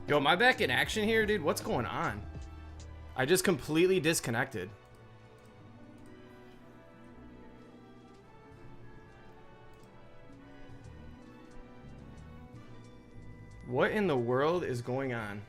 Yo, am I back in action here, dude? What's going on? I just completely disconnected. What in the world is going on?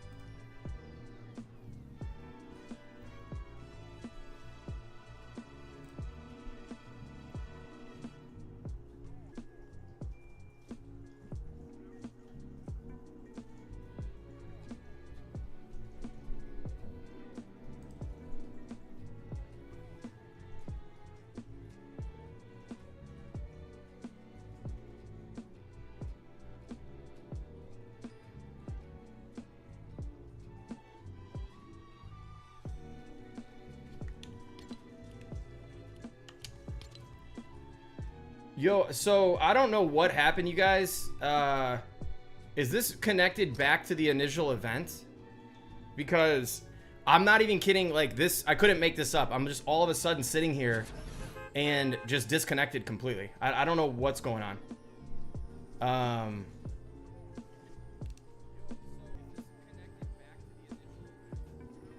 Yo, so I don't know what happened, you guys. Is this connected back to the initial event? Because I'm not even kidding, like this, I couldn't make this up. I'm just all of a sudden sitting here and just disconnected completely. I don't know what's going on.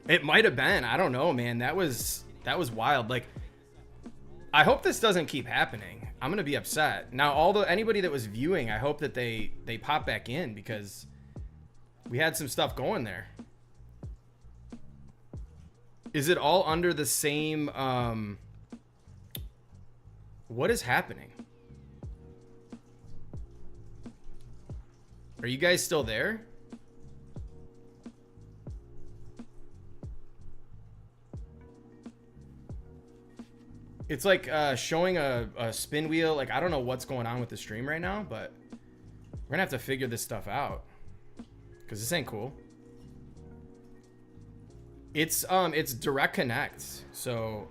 It might have been. I don't know, man. That was wild. Like, I hope this doesn't keep happening. I'm gonna be upset. Now, anybody that was viewing, I hope that they pop back in because we had some stuff going there. Is it all under the same? What is happening? Are you guys still there? It's like showing a spin wheel. Like, I don't know what's going on with the stream right now, but we're gonna have to figure this stuff out because this ain't cool. It's direct connect, so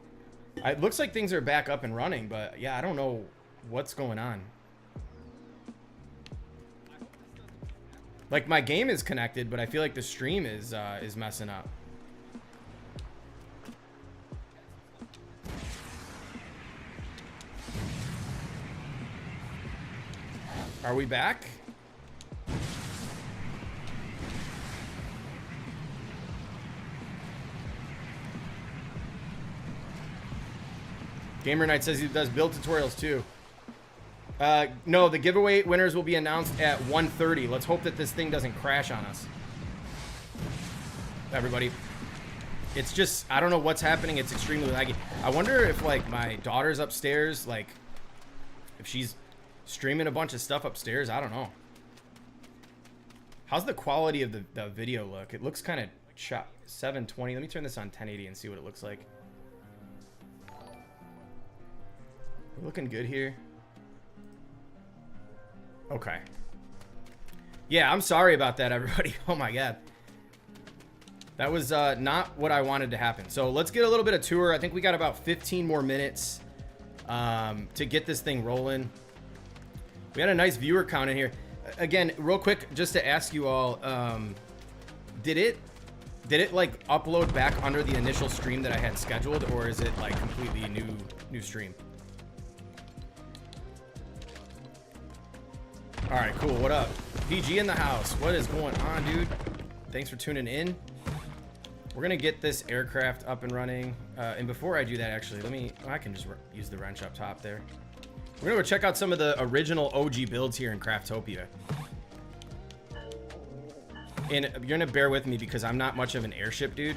it looks like things are back up and running, but yeah, I don't know what's going on. Like, my game is connected, but I feel like the stream is messing up. Are we back? Gamer Knight says he does build tutorials too. No, the giveaway winners will be announced at 1:30. Let's hope that this thing doesn't crash on us. Everybody. It's just, I don't know what's happening. It's extremely laggy. I wonder if, like, my daughter's upstairs, like, if she's streaming a bunch of stuff upstairs. I don't know. How's the quality of the video look? It looks kind of choppy. 720. Let me turn this on 1080 and see what it looks like. We're looking good here. Okay. Yeah, I'm sorry about that, everybody. Oh my god. That was not what I wanted to happen. So let's get a little bit of tour. I think we got about 15 more minutes to get this thing rolling. We had a nice viewer count in here. Again, real quick, just to ask you all, did it like upload back under the initial stream that I had scheduled, or is it like completely new stream? All right, cool. What up? PG in the house. What is going on, dude? Thanks for tuning in. We're gonna get this aircraft up and running. And before I do that, actually, I can just use the wrench up top there. We're gonna go check out some of the original OG builds here in Craftopia. And you're gonna bear with me because I'm not much of an airship dude.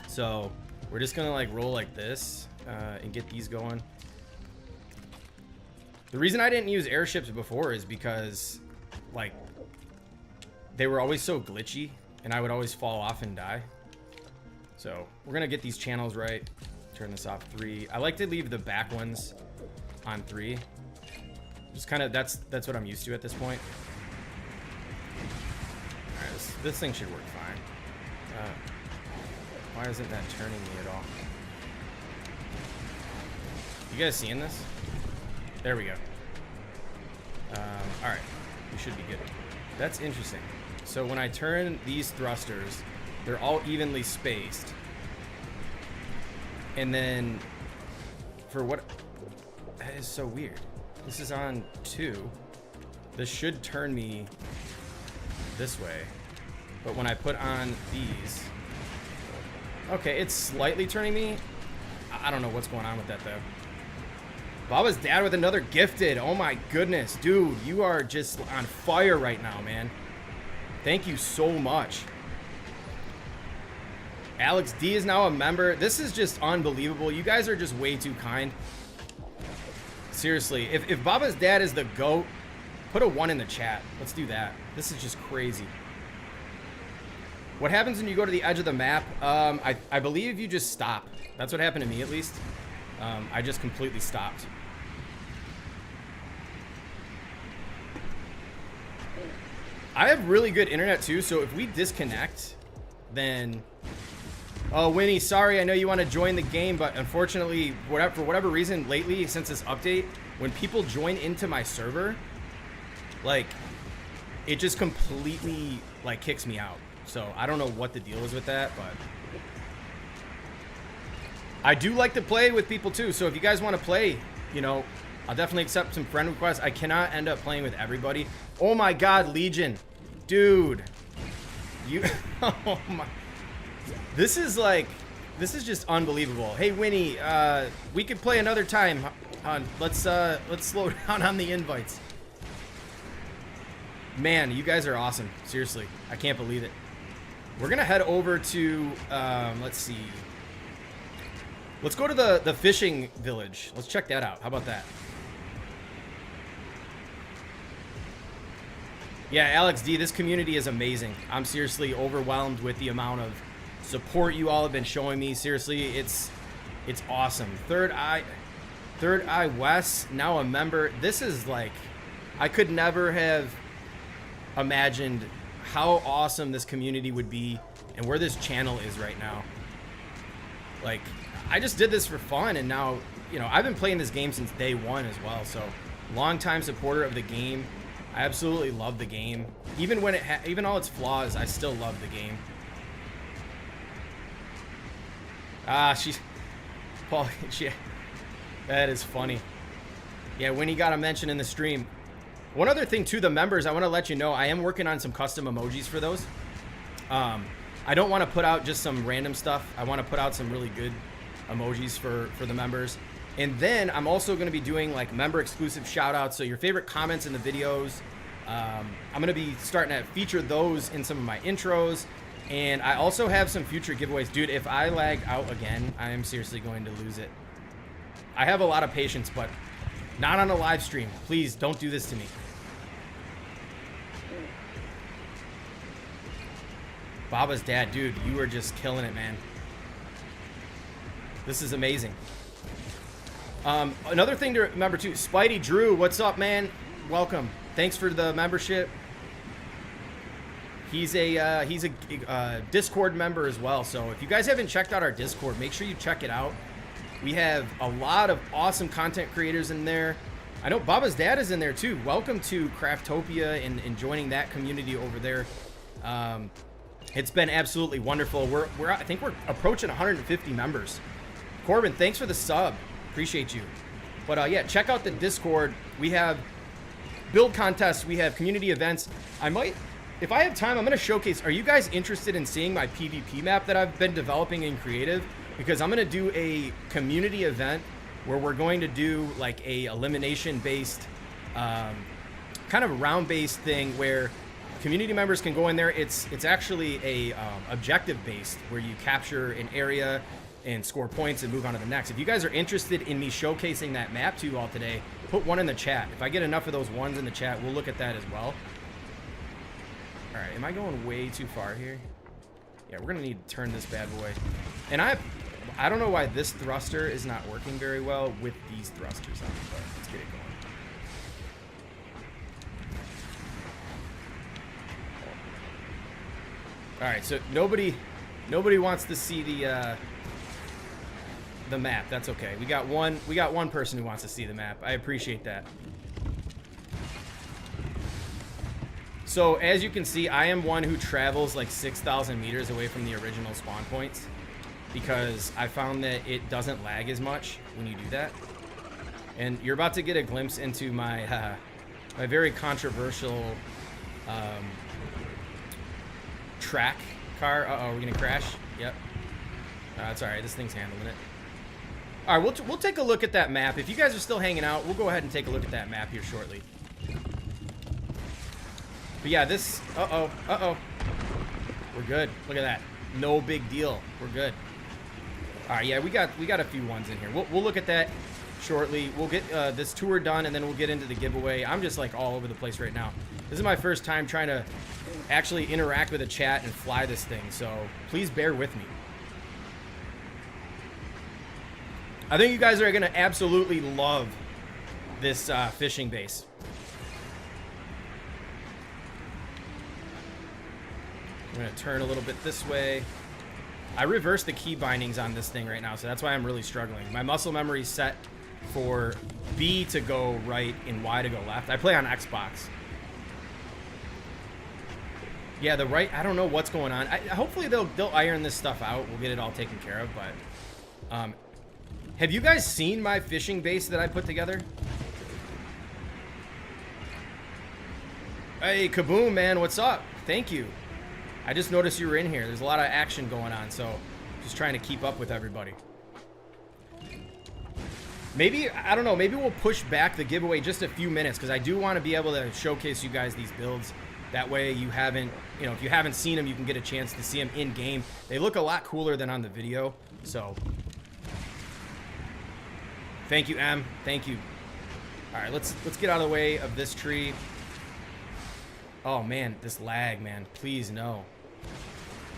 So we're just gonna like roll like this and get these going. The reason I didn't use airships before is because, like, they were always so glitchy and I would always fall off and die. So we're gonna get these channels right. Turn this off 3. I like to leave the back ones on 3. Just kind of, that's what I'm used to at this point. All right, this thing should work fine. Why isn't that turning me at all? You guys seeing this? There we go. All right, we should be good. That's interesting. So when I turn these thrusters, they're all evenly spaced. And then for what, that is so weird. This is on 2. This should turn me this way. But when I put on these... Okay, it's slightly turning me. I don't know what's going on with that, though. Baba's dad with another gifted. Oh, my goodness. Dude, you are just on fire right now, man. Thank you so much. Alex D is now a member. This is just unbelievable. You guys are just way too kind. Seriously, if Baba's dad is the GOAT, put a 1 in the chat. Let's do that. This is just crazy. What happens when you go to the edge of the map? I believe you just stop. That's what happened to me, at least. I just completely stopped. I have really good internet, too, so if we disconnect, then... Oh, Winnie, sorry, I know you want to join the game, but unfortunately, for whatever reason, lately, since this update, when people join into my server, like, it just completely, like, kicks me out. So, I don't know what the deal is with that, but... I do like to play with people, too, so if you guys want to play, you know, I'll definitely accept some friend requests. I cannot end up playing with everybody. Oh, my God, Legion. Dude. You... Oh, my... This is like, this is just unbelievable. Hey, Winnie, we could play another time. Let's slow down on the invites. Man, you guys are awesome. Seriously, I can't believe it. We're gonna head over to, let's see. Let's go to the fishing village. Let's check that out. How about that? Yeah, Alex D, this community is amazing. I'm seriously overwhelmed with the amount of support you all have been showing me. Seriously, it's awesome. Third Eye West, now a member. This is like, I could never have imagined how awesome this community would be and where this channel is right now. Like, I just did this for fun, and now, you know, I've been playing this game since day one as well, so longtime supporter of the game. I absolutely love the game. Even when even all its flaws, I still love the game. Ah, Paul, that is funny. Yeah, Winnie got a mention in the stream. One other thing, too, the members, I want to let you know, I am working on some custom emojis for those. I don't want to put out just some random stuff. I want to put out some really good emojis for the members. And then I'm also going to be doing, like, member-exclusive shout-outs, so your favorite comments in the videos. I'm going to be starting to feature those in some of my intros. And I also have some future giveaways. Dude, if I lag out again, I am seriously going to lose it. I have a lot of patience, but not on a live stream. Please, don't do this to me. Baba's dad, dude, you are just killing it, man. This is amazing. Another thing to remember, too, Spidey Drew, what's up, man? Welcome. Thanks for the membership. He's a Discord member as well. So if you guys haven't checked out our Discord, make sure you check it out. We have a lot of awesome content creators in there. I know Baba's dad is in there too. Welcome to Craftopia and joining that community over there. It's been absolutely wonderful. I think we're approaching 150 members. Corbin, thanks for the sub. Appreciate you. But yeah, check out the Discord. We have build contests. We have community events. If I have time, I'm going to showcase. Are you guys interested in seeing my PvP map that I've been developing in creative? Because I'm going to do a community event where we're going to do like a elimination-based, kind of round-based thing where community members can go in there. It's actually a objective-based where you capture an area and score points and move on to the next. If you guys are interested in me showcasing that map to you all today, put 1 in the chat. If I get enough of those 1s in the chat, we'll look at that as well. All right, am I going way too far here? Yeah, we're gonna need to turn this bad boy. And I don't know why this thruster is not working very well with these thrusters on, but let's get it going. All right, so nobody wants to see the map. That's okay. We got one person who wants to see the map. I appreciate that. So as you can see, I am one who travels like 6,000 meters away from the original spawn points because I found that it doesn't lag as much when you do that. And you're about to get a glimpse into my my very controversial track car. Uh-oh, we're gonna crash. Yep. That's all right. This thing's handling it. All right, we'll take a look at that map. If you guys are still hanging out, we'll go ahead and take a look at that map here shortly. But yeah, this... Uh-oh. We're good. Look at that. No big deal. We're good. All right, yeah, we got a few ones in here. We'll look at that shortly. We'll get this tour done, and then we'll get into the giveaway. I'm just like all over the place right now. This is my first time trying to actually interact with a chat and fly this thing, so please bear with me. I think you guys are going to absolutely love this fishing base. I'm going to turn a little bit this way. I reversed the key bindings on this thing right now, so that's why I'm really struggling. My muscle memory is set for B to go right and Y to go left. I play on Xbox. Yeah, the right, I don't know what's going on. Hopefully they'll iron this stuff out. We'll get it all taken care of, but... have you guys seen my fishing base that I put together? Hey, Kaboom, man, what's up? Thank you. I just noticed you were in here. There's a lot of action going on, so just trying to keep up with everybody. Maybe, I don't know, maybe we'll push back the giveaway just a few minutes, because I do want to be able to showcase you guys these builds. That way you haven't, you know, if you haven't seen them, you can get a chance to see them in game. They look a lot cooler than on the video, so... Thank you, M. Thank you. All right, let's get out of the way of this tree. Oh man, this lag, man. Please no.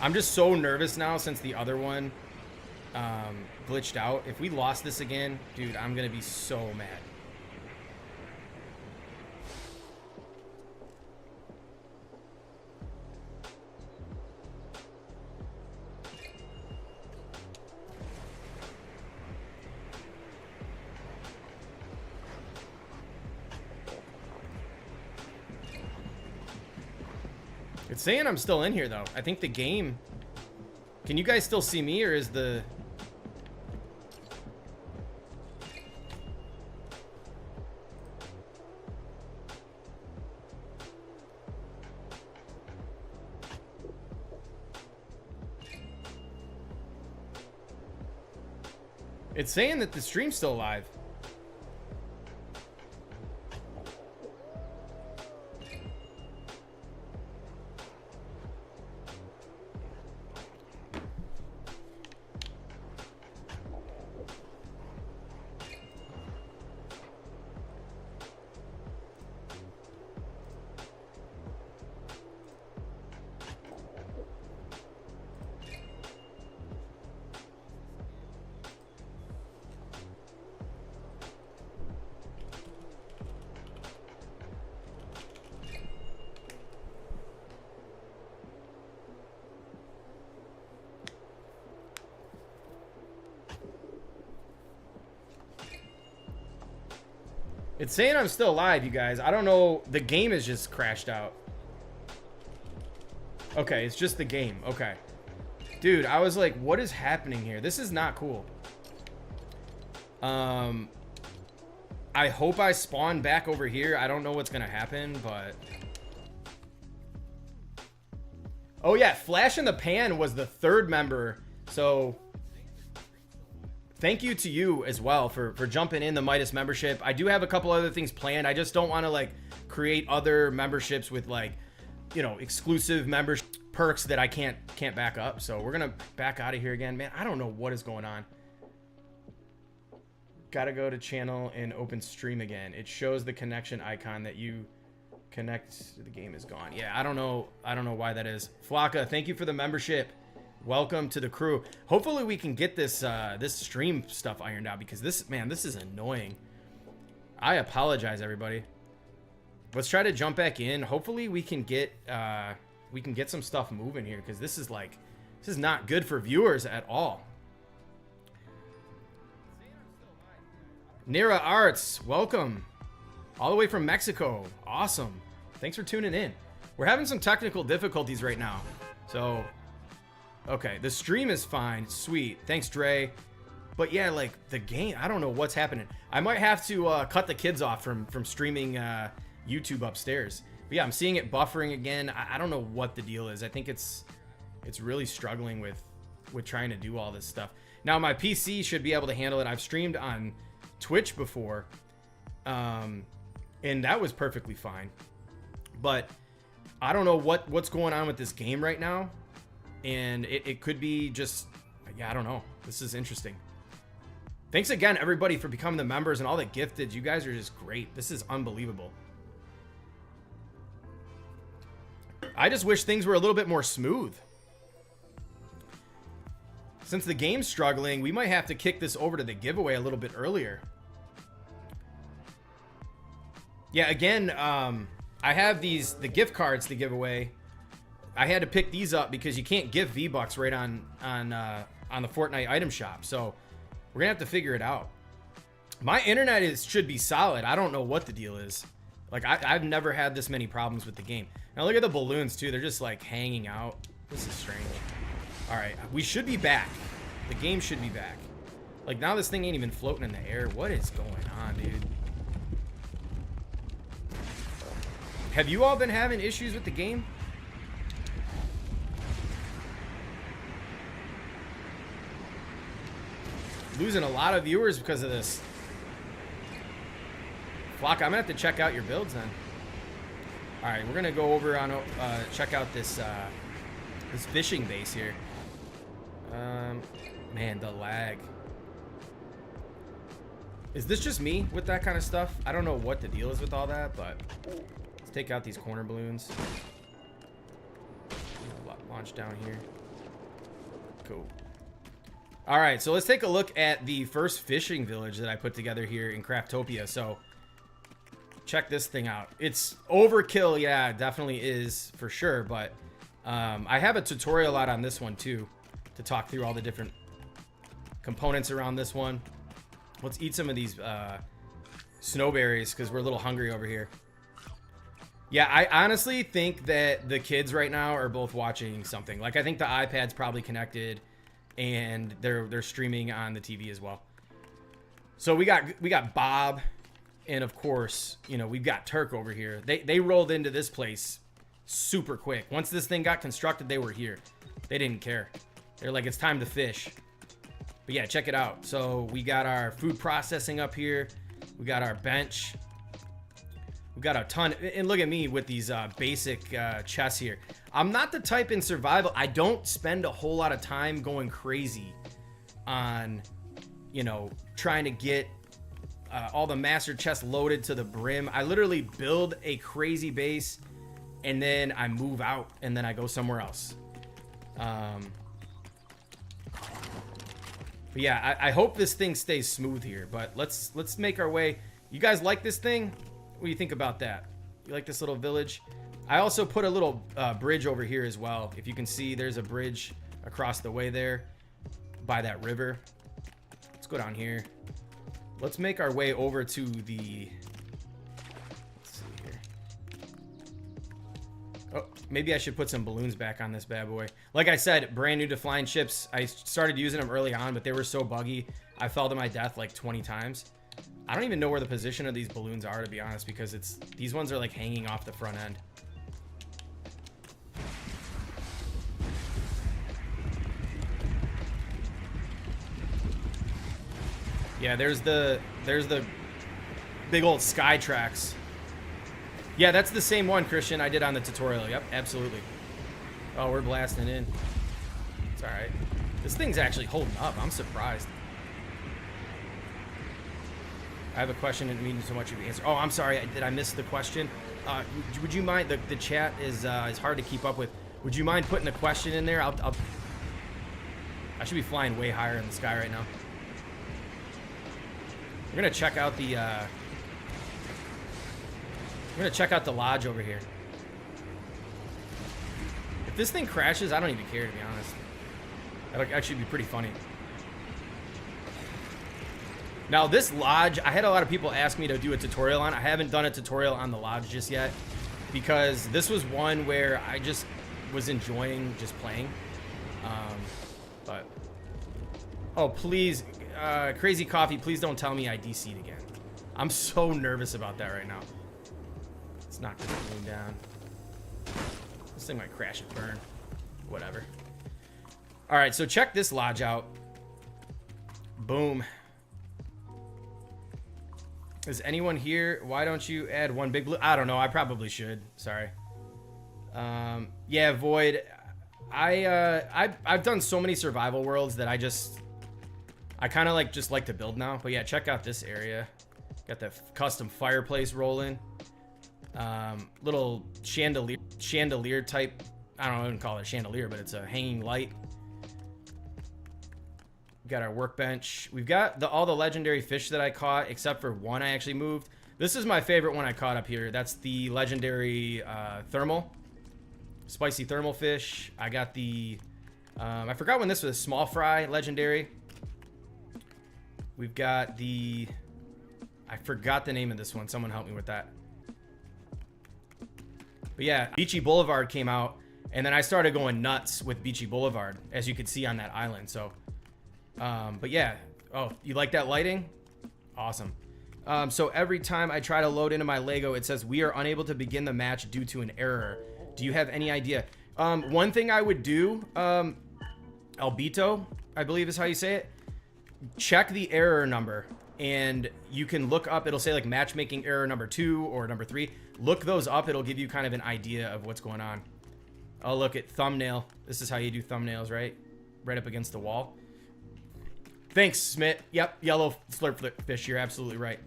I'm just so nervous now since the other one glitched out. If we lost this again, dude, I'm gonna be so mad. It's saying I'm still in here, though. I think the game... Can you guys still see me, or is the... It's saying that the stream's still live. It's saying I'm still alive, you guys. I don't know. The game has just crashed out. Okay, it's just the game. Okay. Dude, I was like, what is happening here? This is not cool. I hope I spawn back over here. I don't know what's going to happen, but... Oh, yeah. Flash in the Pan was the third member. So... Thank you to you as well for jumping in the Midas membership. I do have a couple other things planned. I just don't want to like create other memberships with like, you know, exclusive membership perks that I can't back up. So we're gonna back out of here again, man. I don't know what is going on. Gotta go to channel and open stream again. It shows the connection icon that you connect. The game is gone. Yeah, I don't know why that is. Flocka, thank you for the membership. Welcome to the crew. Hopefully we can get this this stream stuff ironed out, because this, man, this is annoying. I apologize, everybody. Let's try to jump back in. Hopefully we can get some stuff moving here, because this is like, this is not good for viewers at all. Nira Arts, welcome. All the way from Mexico. Awesome. Thanks for tuning in. We're having some technical difficulties right now. So, okay, the stream is fine. Sweet. Thanks, Dre. But yeah, like the game, I don't know what's happening. I might have to cut the kids off from streaming YouTube upstairs. But yeah, I'm seeing it buffering again. I don't know what the deal is. I think it's It's really struggling with trying to do all this stuff. Now my PC should be able to handle it. I've streamed on Twitch before, and that was perfectly fine. But I don't know what's going on with this game right now, and it could be just, yeah, I don't know. This is interesting. Thanks again, everybody, for becoming the members and all the gifted. You guys are just great. This is unbelievable. I just wish things were a little bit more smooth. Since the game's struggling, we might have to kick this over to the giveaway a little bit earlier. Yeah, again, I have the gift cards to give away. I had to pick these up because you can't give V-Bucks right on the Fortnite item shop. So we're gonna have to figure it out. My internet should be solid. I don't know what the deal is. Like, I've never had this many problems with the game. Now look at the balloons too. They're just like hanging out. This is strange. All right, we should be back. The game should be back. Like, now this thing ain't even floating in the air. What is going on, dude? Have you all been having issues with the game? Losing a lot of viewers because of this. Flock, I'm gonna have to check out your builds then. All right, we're gonna go over on check out this this fishing base here. Man, the lag. Is this just me with that kind of stuff? I don't know what the deal is with all that, but let's take out these corner balloons. Launch down here. Cool. All right, so let's take a look at the first fishing village that I put together here in Craftopia. So check this thing out. It's overkill, yeah, it definitely is for sure, but I have a tutorial out on this one too to talk through all the different components around this one. Let's eat some of these snowberries because we're a little hungry over here. Yeah, I honestly think that the kids right now are both watching something. Like, I think the iPad's probably connected and they're streaming on the TV as well. So we got Bob, and of course, you know, we've got Turk over here. They rolled into this place super quick. Once this thing got constructed, they were here. They didn't care. They're like, it's time to fish. But yeah, check it out. So we got our food processing up here. We got our bench. We got a ton, and look at me with these basic chests here. I'm not the type in survival. I don't spend a whole lot of time going crazy on, you know, trying to get all the master chests loaded to the brim. I literally build a crazy base and then I move out and then I go somewhere else. But yeah, I hope this thing stays smooth here, but let's make our way. You guys like this thing? What do you think about that? You like this little village? I also put a little bridge over here as well. If you can see, there's a bridge across the way there by that river. Let's go down here. Let's make our way over to the, let's see here. Oh, maybe I should put some balloons back on this bad boy. Like I said, brand new to flying ships. I started using them early on, but they were so buggy. I fell to my death like 20 times. I don't even know where the position of these balloons are, to be honest, because these ones are like hanging off the front end. Yeah, there's the big old sky tracks. Yeah, that's the same one, Christian, I did on the tutorial. Yep, absolutely. Oh, we're blasting in. It's all right. This thing's actually holding up. I'm surprised. I have a question and meaning so much of the answer. Oh, I'm sorry. Did I miss the question? Would you mind? The chat is hard to keep up with. Would you mind putting a question in there? I should be flying way higher in the sky right now. We're gonna check out the lodge over here. If this thing crashes, I don't even care, to be honest. That'll actually be pretty funny. Now this lodge, I had a lot of people ask me to do a tutorial on. I haven't done a tutorial on the lodge just yet because this was one where I just was enjoying just playing. But oh, please, Crazy Coffee, please don't tell me I DC'd again. I'm so nervous about that right now. Let's knock this balloon down. This thing might crash and burn. Whatever. All right, so check this lodge out. Boom. Is anyone here? Why don't you add one big blue? I don't know. I probably should. Sorry. Yeah, Void. I've done so many survival worlds that I kind of like to build now. But yeah, check out this area. Got the custom fireplace rolling. Little chandelier type. I don't even call it a chandelier, but it's a hanging light. Got our workbench. We've got all the legendary fish that I caught, except for one I actually moved. This is my favorite one I caught up here. That's the legendary spicy thermal fish. I got the I forgot when this was, small fry legendary. We've got the, I forgot the name of this one. Someone help me with that. But yeah, Beachy Boulevard came out, and then I started going nuts with Beachy Boulevard, as you could see on that island. So but yeah. Oh, you like that lighting? Awesome. So every time I try to load into my Lego, it says we are unable to begin the match due to an error. Do you have any idea? One thing I would do, Albito, I believe is how you say it. Check the error number, and you can look up, it'll say like matchmaking error number 2 or number 3. Look those up. It'll give you kind of an idea of what's going on. Oh, look at thumbnail. This is how you do thumbnails, right? Right up against the wall. Thanks, Smith. Yep, yellow slurp fish. You're absolutely right.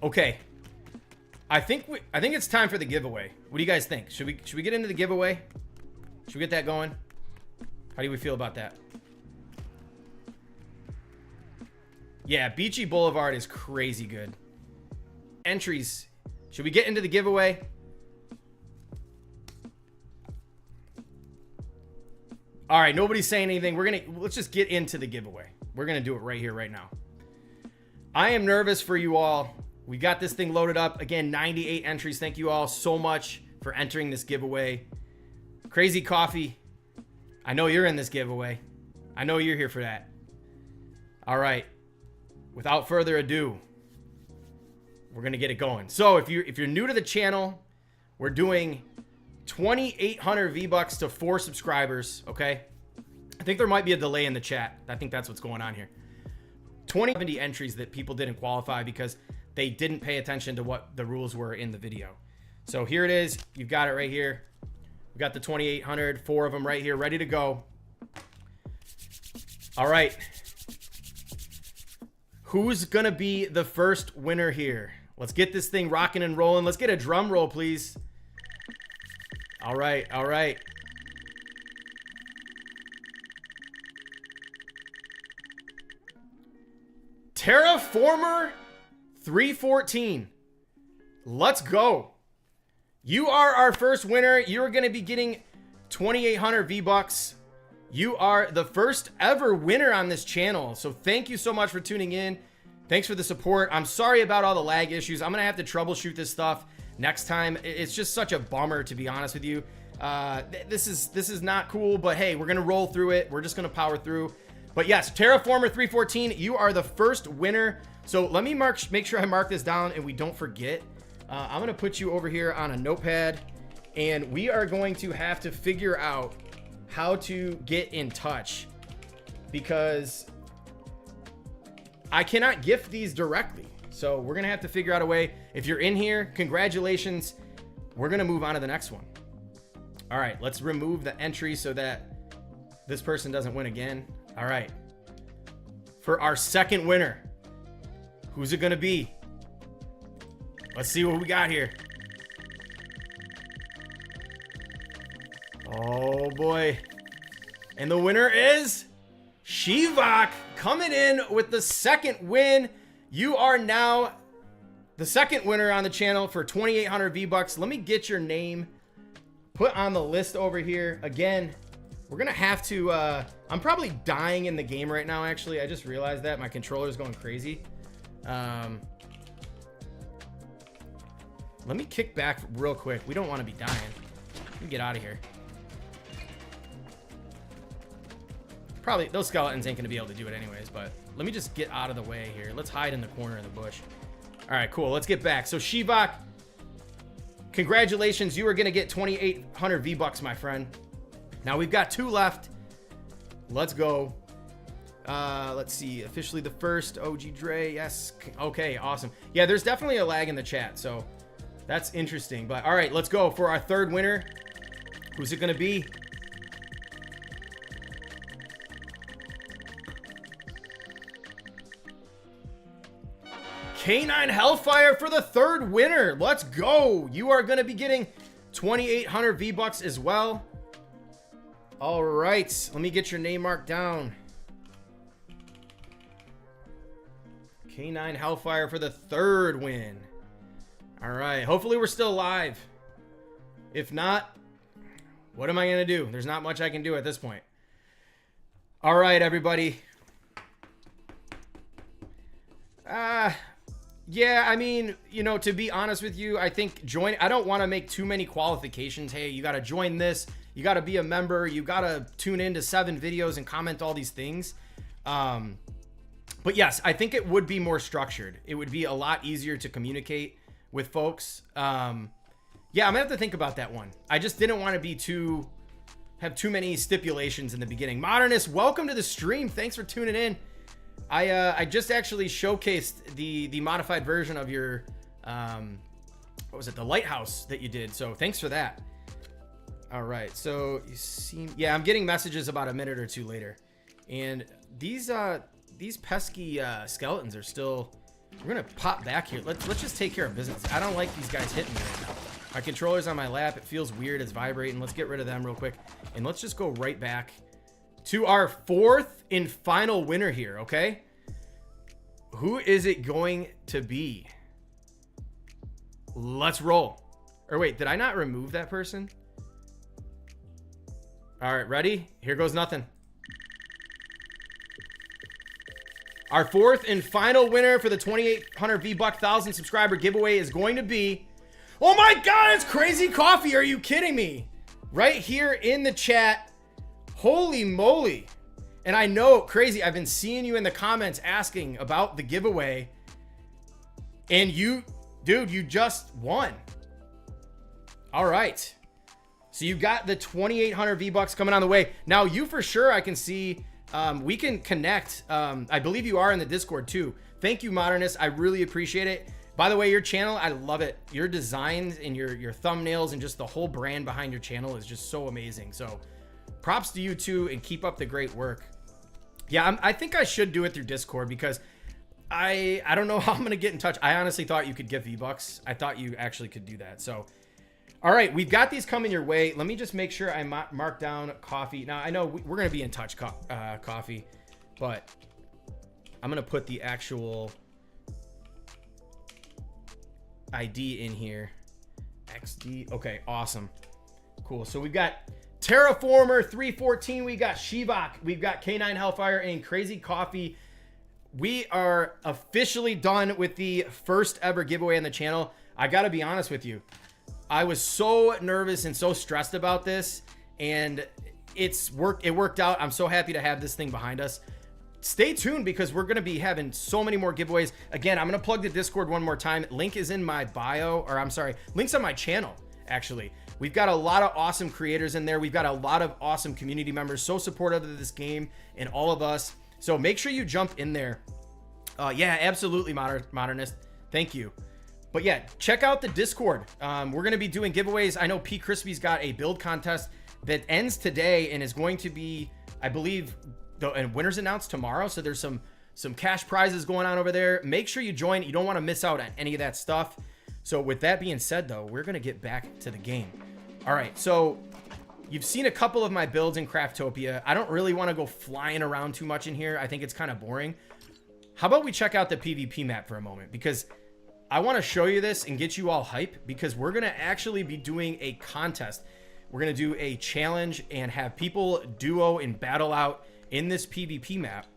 Okay. I think it's time for the giveaway. What do you guys think? Should we get into the giveaway? Should we get that going? How do we feel about that? Yeah, Beachy Boulevard is crazy good. Entries. Should we get into the giveaway? All right, nobody's saying anything. Let's just get into the giveaway. We're gonna do it right here, right now. I am nervous for you all. We got this thing loaded up. Again, 98 entries. Thank you all so much for entering this giveaway. Crazy Coffee, I know you're in this giveaway. I know you're here for that. All right, without further ado, we're gonna get it going. So if you're new to the channel, we're doing 2,800 V-Bucks to 4 subscribers, okay? I think there might be a delay in the chat. I think that's what's going on here. 70 entries that people didn't qualify because they didn't pay attention to what the rules were in the video. So here it is. You've got it right here. We got the 2,800, 4 of them right here, ready to go. All right. Who's gonna be the first winner here? Let's get this thing rocking and rolling. Let's get a drum roll, please. All right, all right. Terraformer 314. Let's go. You are our first winner. You're going to be getting 2,800 V-Bucks. You are the first ever winner on this channel. So thank you so much for tuning in. Thanks for the support. I'm sorry about all the lag issues. I'm going to have to troubleshoot this stuff next time. It's just such a bummer, to be honest with you. This is not cool, but hey, we're gonna roll through it. We're just gonna power through. But yes, Terraformer 314, you are the first winner. So let me make sure I mark this down and we don't forget. I'm gonna put you over here on a notepad, and we are going to have to figure out how to get in touch, because I cannot gift these directly. So we're gonna have to figure out a way. If you're in here, congratulations. We're gonna move on to the next one. All right, let's remove the entry so that this person doesn't win again. All right, for our second winner, who's it gonna be? Let's see what we got here. Oh boy. And the winner is Shivak, coming in with the second win. You are now the second winner on the channel for 2,800 V-Bucks. Let me get your name put on the list over here. Again, we're gonna have to, I'm probably dying in the game right now, actually. I just realized that. My controller's going crazy. Let me kick back real quick. We don't want to be dying. Let me get out of here. Probably, those skeletons ain't gonna be able to do it anyways, but let me just get out of the way here. Let's hide in the corner of the bush. All right, cool. Let's get back. So Shivak, congratulations. You are going to get 2,800 V-Bucks, my friend. Now we've got 2 left. Let's go. Let's see. Officially the first. OG Dre. Yes. Okay, awesome. Yeah, there's definitely a lag in the chat, so that's interesting. But all right, let's go for our third winner. Who's it going to be? K9 Hellfire for the third winner. Let's go. You are going to be getting 2,800 V-Bucks as well. All right. Let me get your name marked down. K9 Hellfire for the third win. All right. Hopefully we're still live. If not, what am I going to do? There's not much I can do at this point. All right, everybody. Yeah, I mean, you know, to be honest with you, I think I don't want to make too many qualifications. Hey, you got to join this. You got to be a member. You got to tune in to 7 videos and comment all these things. But yes, I think it would be more structured. It would be a lot easier to communicate with folks. Yeah, I'm gonna have to think about that one. I just didn't want to have too many stipulations in the beginning. Modernist, welcome to the stream. Thanks for tuning in. I just actually showcased the modified version of your what was it, the lighthouse that you did, so thanks for that. All right, so you seem, yeah, I'm getting messages about a minute or two later, and these pesky skeletons are still. We're gonna pop back here. Let's just take care of business. I don't like these guys hitting me right now. My controller's on my lap. It feels weird. It's vibrating. Let's get rid of them real quick, and let's just go right back to our fourth and final winner here, okay? Who is it going to be? Let's roll. Or wait, did I not remove that person? All right, ready? Here goes nothing. Our fourth and final winner for the 2,800 V-Buck 1,000 subscriber giveaway is going to be... Oh my God, it's Crazy Coffee. Are you kidding me? Right here in the chat. Holy moly. And I know, Crazy, I've been seeing you in the comments asking about the giveaway. And you, dude, you just won. All right. So you got the 2,800 V-Bucks coming on the way. Now, you for sure, I can see, we can connect. I believe you are in the Discord too. Thank you, Modernist. I really appreciate it. By the way, your channel, I love it. Your designs and your thumbnails and just the whole brand behind your channel is just so amazing. So props to you too, and keep up the great work. Yeah, I think I should do it through Discord because I don't know how I'm going to get in touch. I honestly thought you could give V-Bucks. I thought you actually could do that. So, all right, we've got these coming your way. Let me just make sure I mark down coffee. Now, I know we're going to be in touch, coffee, but I'm going to put the actual ID in here. XD. Okay, awesome. Cool. So we've got Terraformer 314, we got Shivak, we've got K9 Hellfire, and Crazy Coffee. We are officially done with the first ever giveaway on the channel. I gotta be honest with you, I was so nervous and so stressed about this, and it worked out. I'm so happy to have this thing behind us. Stay tuned because we're gonna be having so many more giveaways. Again, I'm gonna plug the Discord one more time. Link is in my bio, or I'm sorry, link's on my channel, actually. We've got a lot of awesome creators in there. We've got a lot of awesome community members, so supportive of this game and all of us. So make sure you jump in there. Yeah, absolutely, Modernist. Thank you. But yeah, check out the Discord. We're going to be doing giveaways. I know P. Crispy's got a build contest that ends today and is going to be, I believe, and winners announced tomorrow. So there's some cash prizes going on over there. Make sure you join. You don't want to miss out on any of that stuff. So with that being said, though, we're going to get back to the game. All right, so you've seen a couple of my builds in Craftopia. I don't really want to go flying around too much in here. I think it's kind of boring. How about we check out the PvP map for a moment? Because I want to show you this and get you all hype, because we're going to actually be doing a contest. We're going to do a challenge and have people duo and battle out in this PvP map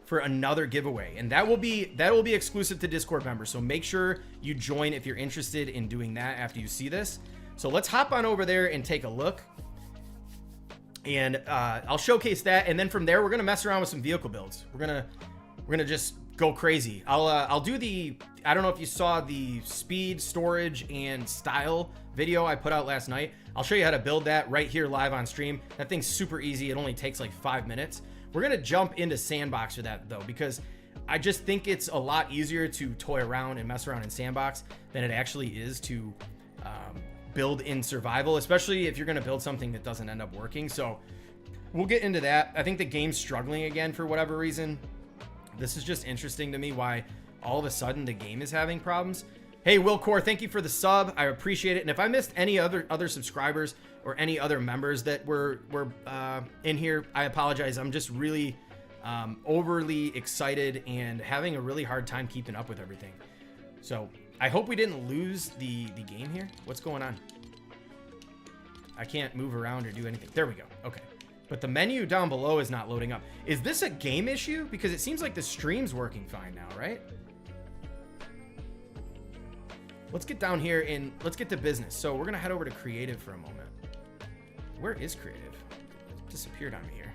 for another giveaway, and that will be exclusive to Discord members. So make sure you join if you're interested in doing that after you see this. So let's hop on over there and take a look, and I'll showcase that, and then from there we're gonna mess around with some vehicle builds. We're gonna just go crazy. I'll do the I don't know if you saw the speed, storage, and style video I put out last night. I'll show you how to build that right here live on stream. That thing's super easy. It only takes like 5 minutes. We're gonna jump into Sandbox for that though, because I just think it's a lot easier to toy around and mess around in Sandbox than it actually is to build in survival, especially if you're gonna build something that doesn't end up working. So we'll get into that. I think the game's struggling again for whatever reason. This is just interesting to me why all of a sudden the game is having problems. Hey, Will Core, thank you for the sub. I appreciate it. And if I missed any other subscribers or any other members that were in here, I apologize. I'm just really overly excited and having a really hard time keeping up with everything. So I hope we didn't lose the game here. What's going on? I can't move around or do anything. There we go. Okay. But the menu down below is not loading up. Is this a game issue? Because it seems like the stream's working fine now, right? Let's get down here and let's get to business. So we're going to head over to creative for a moment. Where is creative? It disappeared on me here.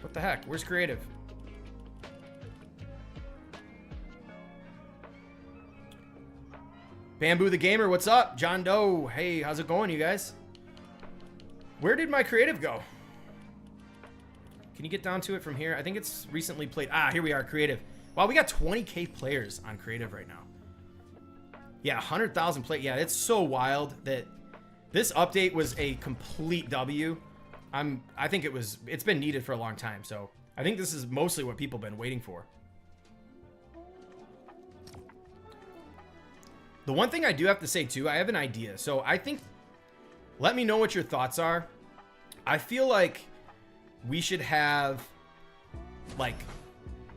What the heck? Where's creative? Bamboo the Gamer, what's up? John Doe, hey, how's it going, you guys? Where did my creative go? Can you get down to it from here? I think it's recently played. Ah, here we are, creative. Wow, we got 20K players on creative right now. Yeah, 100,000 play. Yeah, it's so wild that this update was a complete W. I think it's been needed for a long time. So I think this is mostly what people have been waiting for. The one thing I do have to say too, I have an idea. So I think, let me know what your thoughts are. I feel like we should have like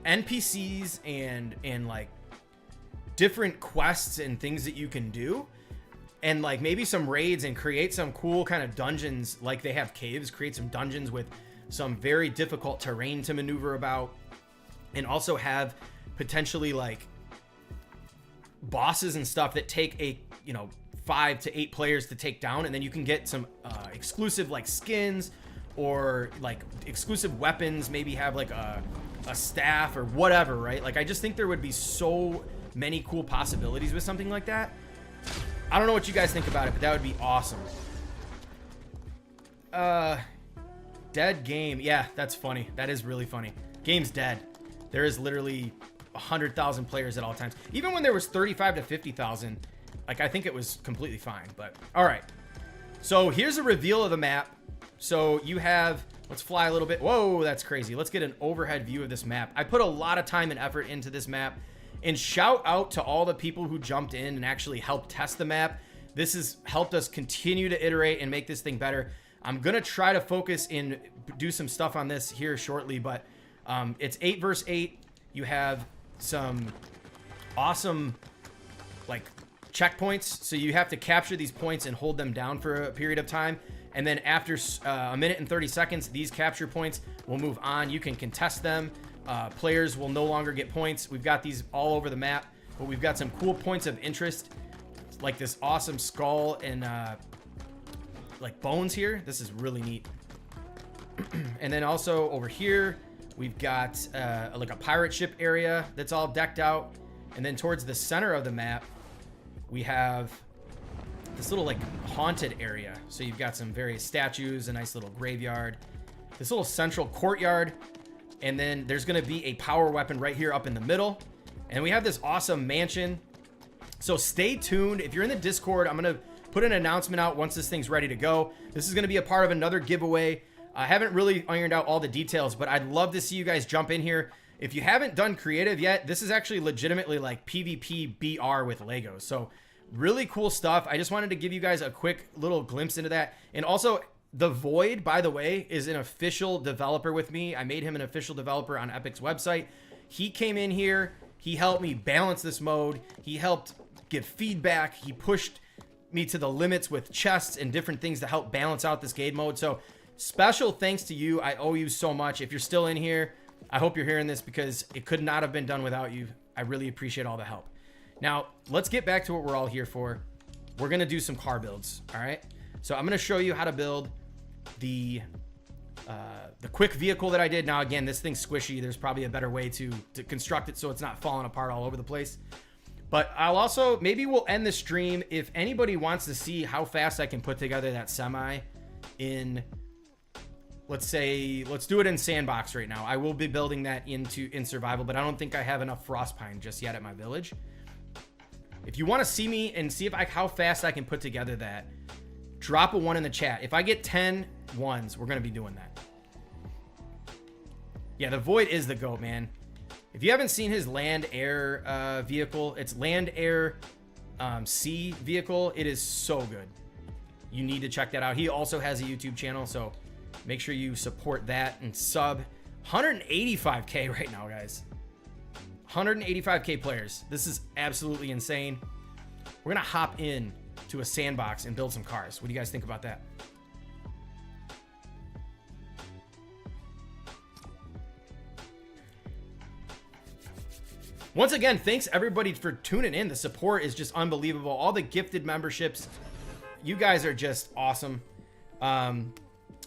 NPCs and like different quests and things that you can do, and like maybe some raids, and create some cool kind of dungeons. Like they have caves, create some dungeons with some very difficult terrain to maneuver about, and also have potentially like bosses and stuff that take 5 to 8 players to take down, and then you can get some exclusive like skins or like exclusive weapons, maybe have like a staff or whatever, right? Like I just think there would be so many cool possibilities with something like that. I don't know what you guys think about it, but that would be awesome. Dead game. Yeah, that's funny. That is really funny. Game's dead. There is literally 100,000 players at all times. Even when there was 35 to 50,000, like I think it was completely fine. But all right, so here's a reveal of the map. So you have, let's fly a little bit. Whoa, that's crazy. Let's get an overhead view of this map. I put a lot of time and effort into this map, and shout out to all the people who jumped in and actually helped test the map. This has helped us continue to iterate and make this thing better. I'm gonna try to focus and do some stuff on this here shortly, but it's 8 versus 8. You have some awesome like checkpoints, so you have to capture these points and hold them down for a period of time, and then after a minute and 30 seconds, these capture points will move on. You can contest them. Players will no longer get points. We've got these all over the map, but we've got some cool points of interest, like this awesome skull and like bones here. This is really neat. And then also over here, we've got like a pirate ship area that's all decked out. And then towards the center of the map, we have this little like haunted area. So you've got some various statues, a nice little graveyard, this little central courtyard. And then there's going to be a power weapon right here up in the middle. And we have this awesome mansion. So stay tuned. If you're in the Discord, I'm going to put an announcement out once this thing's ready to go. This is going to be a part of another giveaway. I haven't really ironed out all the details, but I'd love to see you guys jump in here. If you haven't done creative yet, this is actually legitimately like PvP BR with Legos. So really cool stuff. I just wanted to give you guys a quick little glimpse into that. And also, The Void, by the way, is an official developer with me. I made him an official developer on Epic's website. He came in here. He helped me balance this mode. He helped give feedback. He pushed me to the limits with chests and different things to help balance out this game mode. So special thanks to you. I owe you so much. If you're still in here, I hope you're hearing this because it could not have been done without you. I really appreciate all the help. Now, let's get back to what we're all here for. We're going to do some car builds, all right? So I'm going to show you how to build the the quick vehicle that I did. Now, again, this thing's squishy. There's probably a better way to construct it so it's not falling apart all over the place. But I'll also, maybe we'll end the stream if anybody wants to see how fast I can put together that semi in, let's do it in sandbox right now. I will be building that in survival, but I don't think I have enough frost pine just yet at my village. If you want to see me and see how fast I can put together that, drop a 1 in the chat. If I get 10 ones, we're going to be doing that. Yeah, the Void is the GOAT, man. If you haven't seen his land air vehicle, it's land air sea vehicle. It is so good. You need to check that out. He also has a YouTube channel, so make sure you support that and sub. 185K right now, guys. 185K players. This is absolutely insane. We're going to hop in to a sandbox and build some cars. What do you guys think about that? Once again, thanks everybody for tuning in. The support is just unbelievable. All the gifted memberships, you guys are just awesome.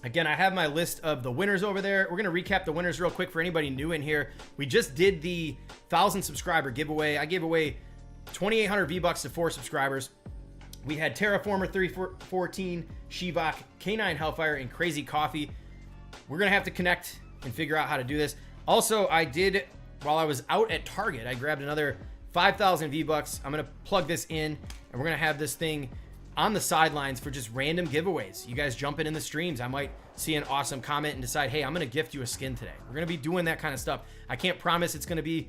Again, I have my list of the winners over there. We're going to recap the winners real quick for anybody new in here. We just did the 1,000 subscriber giveaway. I gave away 2,800 V-Bucks to 4 subscribers. We had Terraformer 314, Shivak, K9 Hellfire, and Crazy Coffee. We're going to have to connect and figure out how to do this. Also, I did, while I was out at Target, I grabbed another 5,000 V-Bucks. I'm going to plug this in, and we're going to have this thing on the sidelines for just random giveaways. You guys jump in the streams. I might see an awesome comment and decide, hey, I'm going to gift you a skin today. We're going to be doing that kind of stuff. I can't promise it's going to be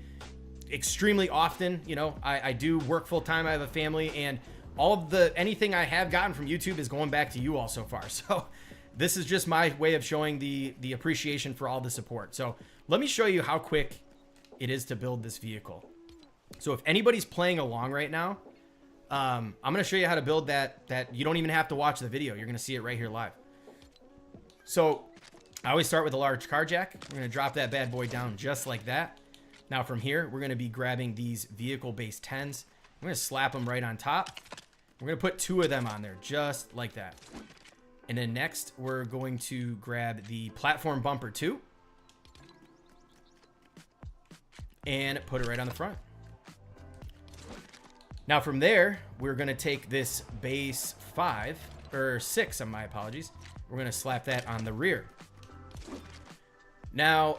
extremely often. You know, I do work full time. I have a family, and all of anything I have gotten from YouTube is going back to you all so far. So this is just my way of showing the appreciation for all the support. So let me show you how quick it is to build this vehicle. So if anybody's playing along right now, I'm going to show you how to build that you don't even have to watch the video. You're going to see it right here live. So I always start with a large car jack. We're going to drop that bad boy down just like that. Now from here, we're going to be grabbing these vehicle-based 10s. I'm going to slap them right on top. We're going to put 2 of them on there just like that. And then next, we're going to grab the platform bumper 2 and put it right on the front. Now from there, we're going to take this base 5 or 6, my apologies. We're going to slap that on the rear. Now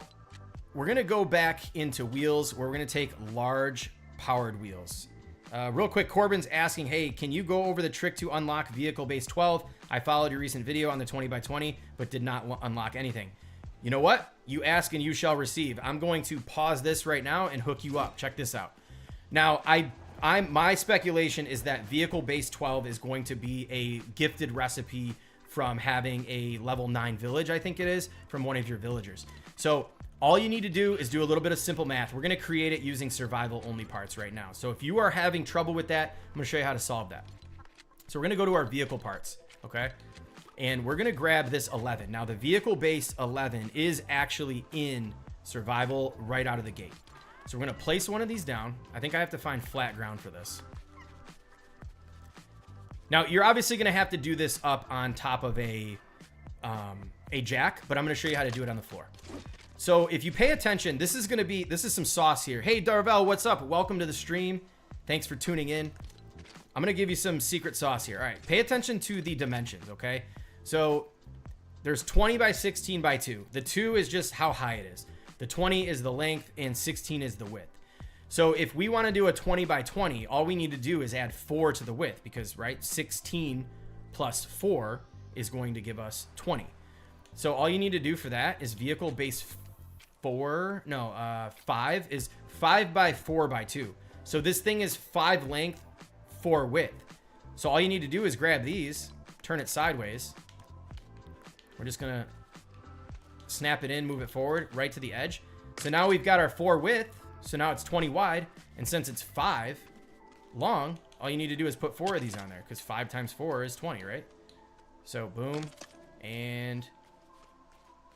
we're going to go back into wheels where we're going to take large powered wheels. Real quick, Corbin's asking, hey, can you go over the trick to unlock vehicle base 12? I followed your recent video on the 20x20, but did not unlock anything. You know what? You ask and you shall receive. I'm going to pause this right now and hook you up. Check this out. Now, my speculation is that vehicle base 12 is going to be a gifted recipe from having a level 9 village, I think it is, from one of your villagers. So all you need to do is do a little bit of simple math. We're going to create it using survival only parts right now. So if you are having trouble with that, I'm going to show you how to solve that. So we're going to go to our vehicle parts, okay? And we're going to grab this 11. Now the vehicle base 11 is actually in survival right out of the gate. So we're going to place one of these down. I think I have to find flat ground for this. Now you're obviously going to have to do this up on top of a jack, but I'm going to show you how to do it on the floor. So if you pay attention, this is some sauce here. Hey, Darvel, what's up? Welcome to the stream. Thanks for tuning in. I'm going to give you some secret sauce here. All right, pay attention to the dimensions, okay? So there's 20 by 16 by 2. The 2 is just how high it is. The 20 is the length and 16 is the width. So if we want to do a 20 by 20, all we need to do is add 4 to the width because, right, 16 plus 4 is going to give us 20. So all you need to do for that is vehicle base 5 is 5 by 4 by 2. So this thing is 5 length, 4 width. So all you need to do is grab these, turn it sideways. We're just going to snap it in, move it forward right to the edge. So now we've got our 4 width. So now it's 20 wide. And since it's 5 long, all you need to do is put 4 of these on there because 5 times 4 is 20, right? So boom. And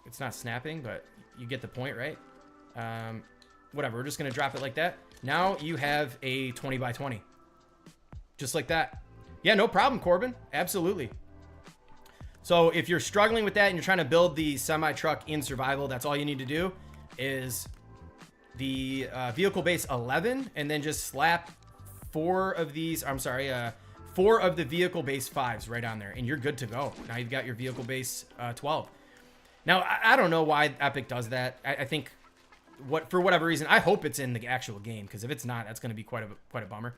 it's not snapping, but you get the point, right? Whatever. We're just going to drop it like that. Now you have a 20 by 20. Just like that. Yeah, no problem, Corbin. Absolutely. So if you're struggling with that and you're trying to build the semi truck in survival, that's all you need to do is the vehicle base 11, and then just slap 4 of these. I'm sorry, 4 of the vehicle base 5s right on there, and you're good to go. Now you've got your vehicle base 12. Now I don't know why Epic does that. I think for whatever reason, I hope it's in the actual game, because if it's not, that's going to be quite a bummer.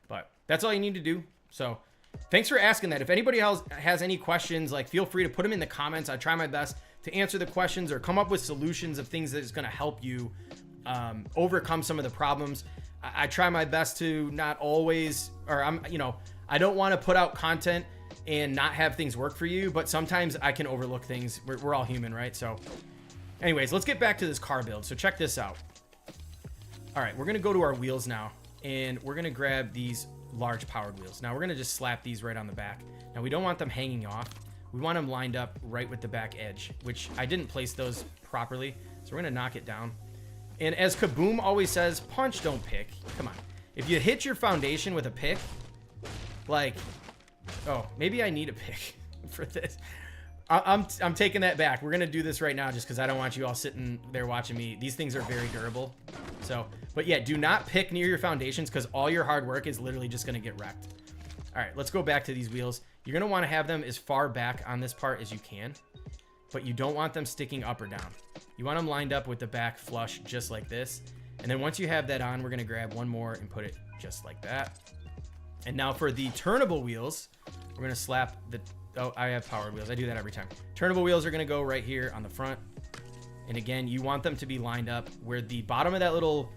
But that's all you need to do. So thanks for asking that. If anybody else has any questions, like, feel free to put them in the comments. I try my best to answer the questions or come up with solutions of things that is going to help you overcome some of the problems. I try my best to not always, or I don't want to put out content and not have things work for you, but sometimes I can overlook things. We're all human, right? So anyways, let's get back to this car build. So check this out. All right, we're going to go to our wheels now, and we're going to grab these large powered wheels. Now we're going to just slap these right on the back. Now we don't want them hanging off. We want them lined up right with the back edge, which I didn't place those properly. So we're going to knock it down. And as Kaboom always says, punch, don't pick. Come on. If you hit your foundation with a pick, like, oh, maybe I need a pick for this. I'm taking that back. We're going to do this right now just because I don't want you all sitting there watching me. These things are very durable. So, but yeah, do not pick near your foundations, because all your hard work is literally just going to get wrecked. All right, let's go back to these wheels. You're going to want to have them as far back on this part as you can, but you don't want them sticking up or down. You want them lined up with the back flush, just like this. And then once you have that on, we're going to grab one more and put it just like that. And now for the turnable wheels, we're going to slap the, oh, I have powered wheels. I do that every time. Turnable wheels are going to go right here on the front. And again, you want them to be lined up where the bottom of that little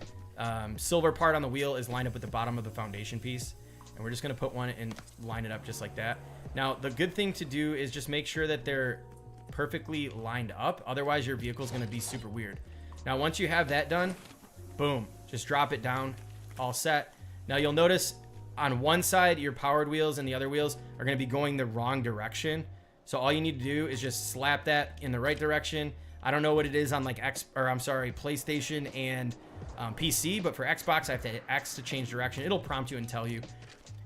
silver part on the wheel is lined up with the bottom of the foundation piece. And we're just going to put one and line it up just like that. Now, the good thing to do is just make sure that they're perfectly lined up. Otherwise, your vehicle is going to be super weird. Now, once you have that done, boom, just drop it down, all set. Now, you'll notice on one side, your powered wheels and the other wheels are going to be going the wrong direction. So all you need to do is just slap that in the right direction. I don't know what it is on like PlayStation and PC, but for Xbox, I have to hit X to change direction. It'll prompt you and tell you.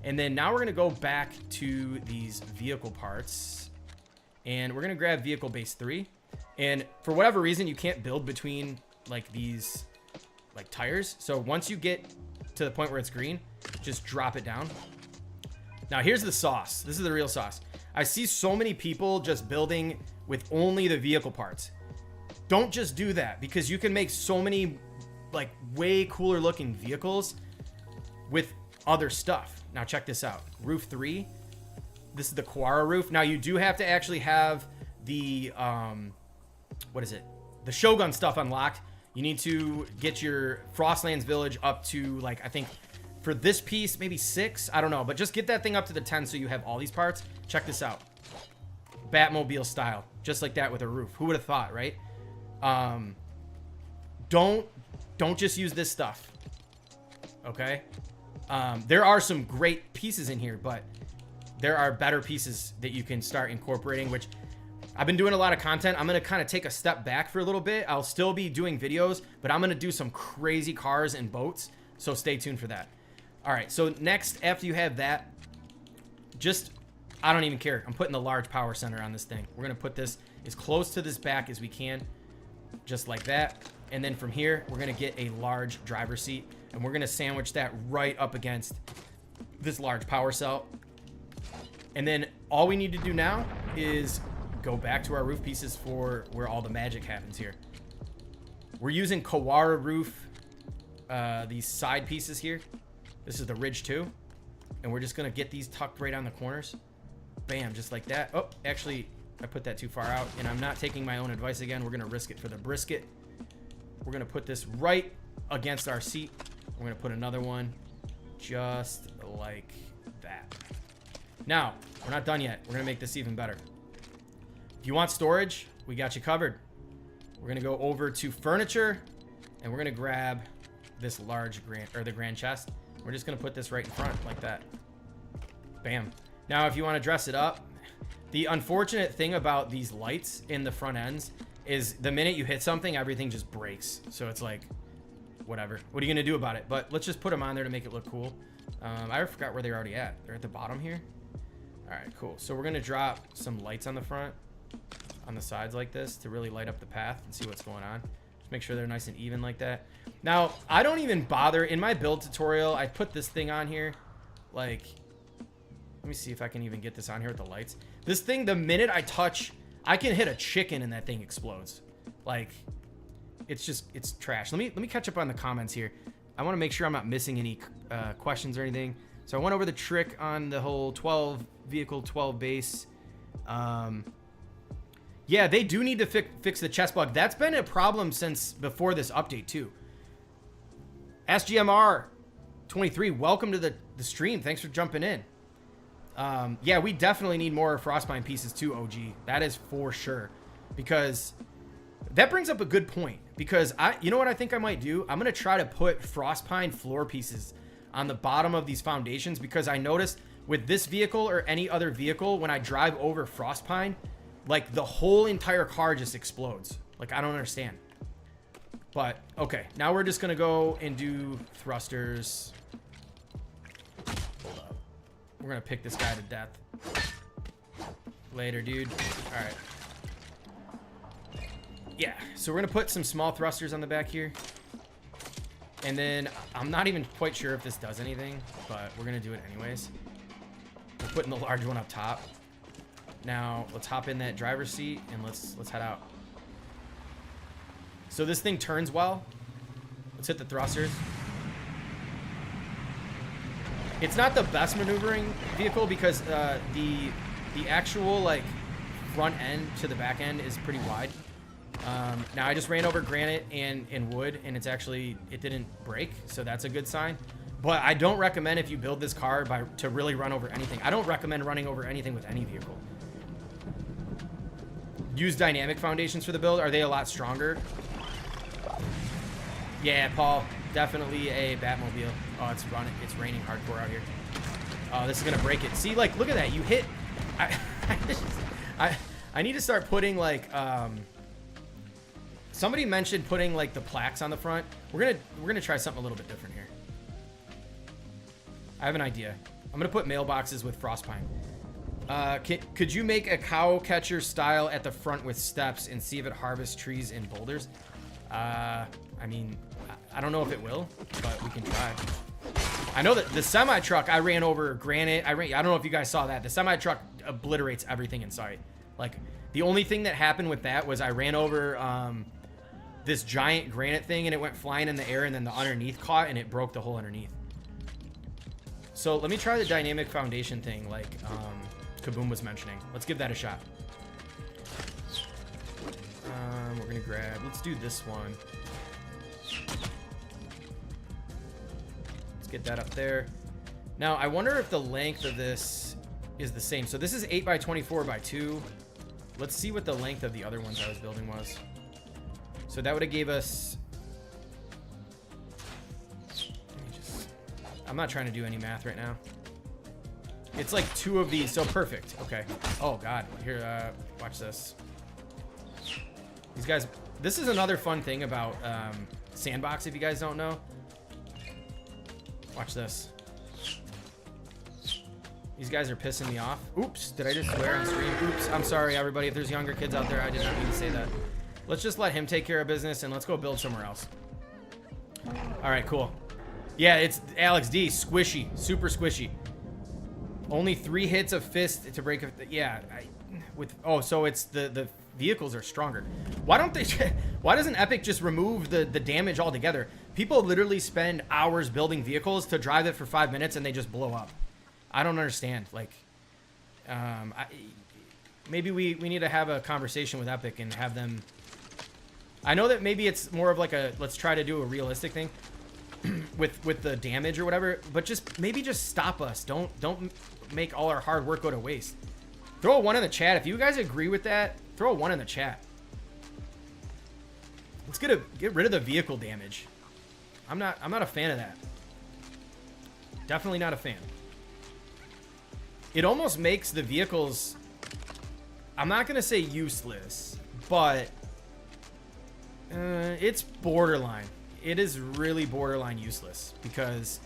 And then now we're going to go back to these vehicle parts, and we're going to grab vehicle base 3. And for whatever reason, you can't build between like these like tires. So once you get to the point where it's green, just drop it down. Now here's the sauce. This is the real sauce. I see so many people just building with only the vehicle parts. Don't just do that, because you can make so many like way cooler looking vehicles with other stuff. Now check this out. Roof 3. This is the Quara roof. Now you do have to actually have the what is it? The Shogun stuff unlocked. You need to get your Frostlands village up to, like, I think for this piece, maybe 6. I don't know, but just get that thing up to the 10 so you have all these parts. Check this out. Batmobile style, just like that with a roof. Who would have thought, right? Don't just use this stuff. Okay? There are some great pieces in here, but there are better pieces that you can start incorporating, which I've been doing a lot of content. I'm going to kind of take a step back for a little bit. I'll still be doing videos, but I'm going to do some crazy cars and boats. So stay tuned for that. All right. So next, after you have that, just, I don't even care. I'm putting the large power center on this thing. We're going to put this as close to this back as we can, just like that. And then from here, we're going to get a large driver's seat, and we're going to sandwich that right up against this large power cell. And then all we need to do now is go back to our roof pieces for where all the magic happens here. We're using Kawara roof, these side pieces here. This is the Ridge 2. And we're just going to get these tucked right on the corners. Bam, just like that. Oh, actually, I put that too far out, and I'm not taking my own advice again. We're going to risk it for the brisket. We're going to put this right against our seat. We're going to put another one just like that. Now, we're not done yet. We're going to make this even better. If you want storage, we got you covered. We're going to go over to furniture, and we're going to grab this large the grand chest. We're just going to put this right in front like that. Bam. Now, if you want to dress it up, the unfortunate thing about these lights in the front ends is the minute you hit something, everything just breaks. So it's like, whatever. What are you going to do about it? But let's just put them on there to make it look cool. I forgot where they're already at. They're at the bottom here. All right, cool. So we're gonna drop some lights on the front, on the sides like this to really light up the path and see what's going on. Just make sure they're nice and even like that. Now, I don't even bother. In my build tutorial, I put this thing on here. Like, let me see if I can even get this on here with the lights. This thing, the minute I touch, I can hit a chicken and that thing explodes. Like, it's trash. Let me catch up on the comments here. I want to make sure I'm not missing any questions or anything. So I went over the trick on the whole 12 vehicle, 12 base. Yeah, they do need to fix the chest bug. That's been a problem since before this update too. SGMR 23, welcome to the stream. Thanks for jumping in. Yeah, we definitely need more Frostbind pieces too, OG. That is for sure. Because that brings up a good point. Because you know what I think I might do? I'm going to try to put Frostpine floor pieces on the bottom of these foundations, because I noticed with this vehicle or any other vehicle, when I drive over Frostpine, like the whole entire car just explodes. Like, I don't understand. But okay, now we're just gonna go and do thrusters. Hold up. We're gonna pick this guy to death. Later, dude. All right. Yeah, so we're gonna put some small thrusters on the back here. And then I'm not even quite sure if this does anything, but we're gonna do it anyways. We're putting the large one up top. Now let's hop in that driver's seat and let's head out. So this thing turns well. Let's hit the thrusters. It's not the best maneuvering vehicle because the actual like front end to the back end is pretty wide. Now I just ran over granite and wood, and it didn't break, so that's a good sign. But I don't recommend, if you build this car, to really run over anything. I don't recommend running over anything with any vehicle. Use dynamic foundations for the build. Are they a lot stronger? Yeah, Paul, definitely a Batmobile. Oh, it's raining hardcore out here. Oh, this is gonna break it. See, like, look at that. You hit. I need to start putting like somebody mentioned putting like the plaques on the front. We're gonna try something a little bit different here. I have an idea. I'm gonna put mailboxes with Frostpine. Could you make a cow catcher style at the front with steps and see if it harvests trees and boulders? I mean, I don't know if it will, but we can try. I know that the semi truck, I ran over granite. I don't know if you guys saw that. The semi truck obliterates everything in sight. Like, the only thing that happened with that was I ran over this giant granite thing and it went flying in the air, and then the underneath caught and it broke the whole underneath. So let me try the dynamic foundation thing like Kaboom was mentioning. Let's give that a shot. We're gonna let's do this one. Let's get that up there. Now I wonder if the length of this is the same. So this is 8x24x2. Let's see what the length of the other ones I was building was. So that would have gave us, I'm not trying to do any math right now. It's like 2 of these, so perfect. Okay. Oh God, here, watch this. These guys, this is another fun thing about Sandbox, if you guys don't know. Watch this. These guys are pissing me off. Oops, did I just swear on stream? Oops, I'm sorry everybody. If there's younger kids out there, I did not mean to say that. Let's just let him take care of business and let's go build somewhere else. All right, cool. Yeah, it's Alex D, squishy, super squishy. Only 3 hits of fist to break. Yeah, so it's the vehicles are stronger. Why don't they? Why doesn't Epic just remove the damage altogether? People literally spend hours building vehicles to drive it for 5 minutes and they just blow up. I don't understand. Like, maybe we need to have a conversation with Epic and have them. I know that maybe it's more of like a let's try to do a realistic thing with the damage or whatever, but just stop us. Don't make all our hard work go to waste. Throw a 1 in the chat if you guys agree with that. Throw a 1 in the chat. Let's get rid of the vehicle damage. I'm not a fan of that. Definitely not a fan. It almost makes the vehicles, I'm not gonna say useless, but it's borderline. It is really borderline useless because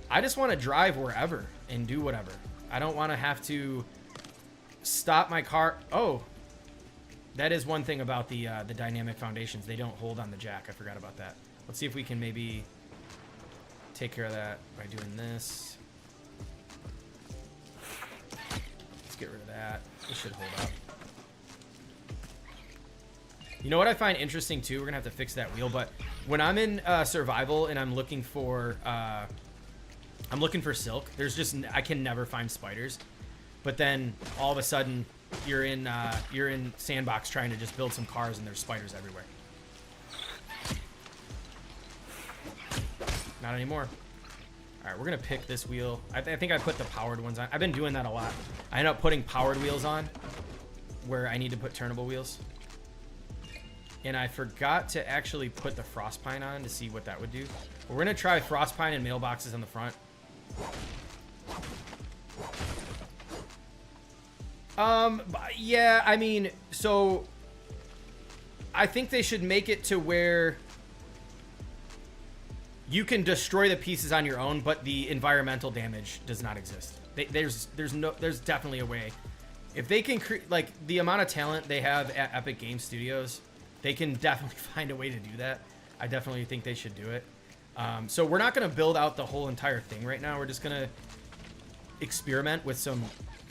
I just want to drive wherever and do whatever. I don't want to have to stop my car. Oh, that is one thing about the dynamic foundations. They don't hold on the jack. I forgot about that. Let's see if we can maybe take care of that by doing this. Let's get rid of that. This should hold up. You know what I find interesting too? We're gonna have to fix that wheel, but when I'm in survival and I'm looking for silk, there's just, I can never find spiders. But then all of a sudden you're in sandbox trying to just build some cars and there's spiders everywhere. Not anymore. All right, we're gonna pick this wheel. I think I put the powered ones on. I've been doing that a lot. I end up putting powered wheels on where I need to put turnable wheels. And I forgot to actually put the Frostpine on to see what that would do. But we're gonna try Frostpine and mailboxes on the front. Yeah, I mean, so I think they should make it to where you can destroy the pieces on your own, but the environmental damage does not exist. There's definitely a way. If they can like the amount of talent they have at Epic Game Studios, they can definitely find a way to do that. I definitely think they should do it. So we're not going to build out the whole entire thing right now. We're just going to experiment with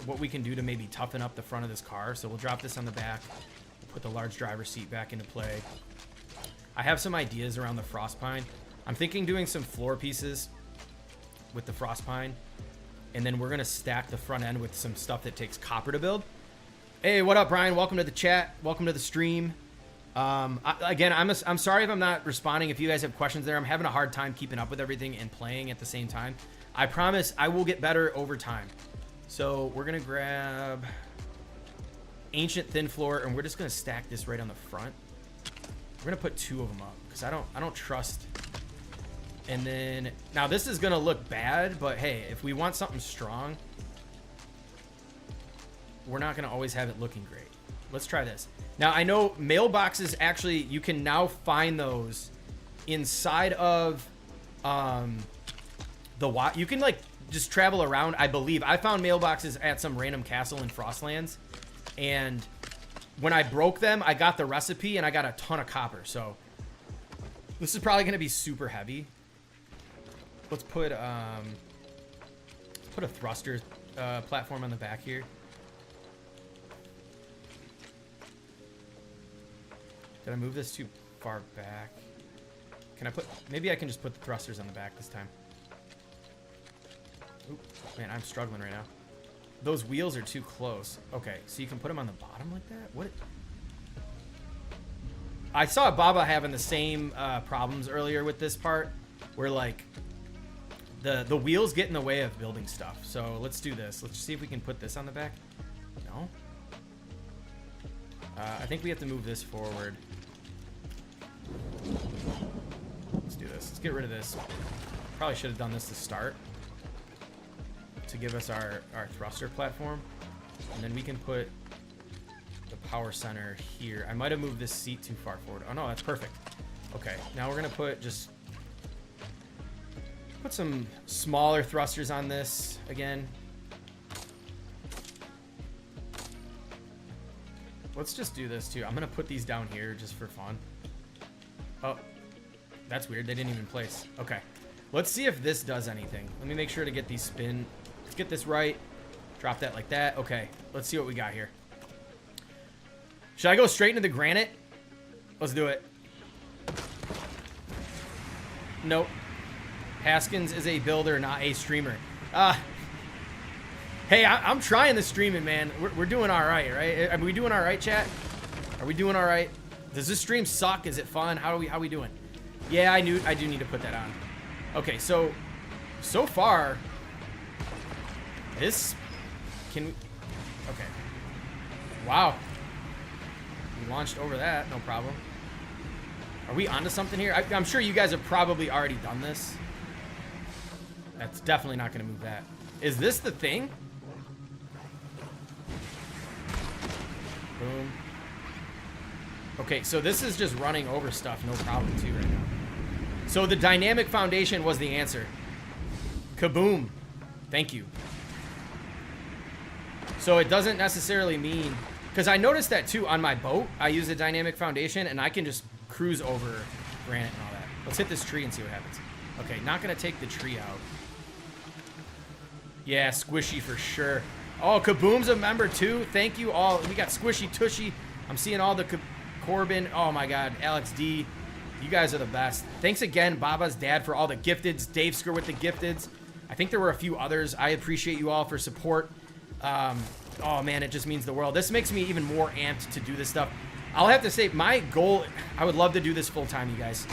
what we can do to maybe toughen up the front of this car. So we'll drop this on the back, put the large driver's seat back into play. I have some ideas around the Frostpine. I'm thinking doing some floor pieces with the Frostpine, and then we're going to stack the front end with some stuff that takes copper to build. Hey, what up, Brian? Welcome to the chat. Welcome to the stream. Again, I'm sorry if I'm not responding. If you guys have questions there, I'm having a hard time keeping up with everything and playing at the same time. I promise I will get better over time. So we're going to grab Ancient Thin Floor, and we're just going to stack this right on the front. We're going to put 2 of them up because I don't trust. And then now this is going to look bad, but hey, if we want something strong, we're not going to always have it looking great. Let's try this. Now, I know mailboxes, actually, you can now find those inside of you can, like, just travel around, I believe. I found mailboxes at some random castle in Frostlands, and when I broke them, I got the recipe, and I got a ton of copper, so this is probably going to be super heavy. Let's put a thruster platform on the back here. Did I move this too far back? Can I maybe I can just put the thrusters on the back this time. Oop, man, I'm struggling right now. Those wheels are too close. Okay, so you can put them on the bottom like that? What? I saw Baba having the same problems earlier with this part, where like the wheels get in the way of building stuff. So let's do this. Let's see if we can put this on the back. No? I think we have to move this forward. Let's do this. Let's get rid of this. Probably should have done this to start, to give us our thruster platform. And then we can put the power center here. I might have moved this seat too far forward. Oh no, that's perfect. Okay, now we're gonna put some smaller thrusters on this again. Let's just do this too. I'm gonna put these down here just for fun. Oh, that's weird. They didn't even place. Okay, let's see if this does anything. Let me make sure to get these spin. Let's get this right. Drop that like that. Okay, let's see what we got here. Should I go straight into the granite? Let's do it. Nope. Haskins is a builder, not a streamer. Hey, I'm trying the streaming, man. We're doing all right, right? Are we doing all right, chat? Are we doing all right? Does this stream suck? Is it fun? How are we doing? Yeah, I do need to put that on. Okay, so far, this can. Okay. Wow. We launched over that, no problem. Are we onto something here? I'm sure you guys have probably already done this. That's definitely not going to move that. Is this the thing? Boom. Okay, so this is just running over stuff, no problem too right now. So the dynamic foundation was the answer. Kaboom. Thank you. So it doesn't necessarily mean, because I noticed that too on my boat. I use a dynamic foundation and I can just cruise over granite and all that. Let's hit this tree and see what happens. Okay, not gonna take the tree out. Yeah, Squishy for sure. Oh, Kaboom's a member too. Thank you all. We got Squishy, Tushy. I'm seeing all the Corbin. Oh my God, Alex D. You guys are the best. Thanks again, Baba's dad, for all the gifteds. Dave Sker with the gifteds. I think there were a few others. I appreciate you all for support. Oh man, it just means the world. This makes me even more amped to do this stuff. I'll have to say, my goal, I would love to do this full time, you guys.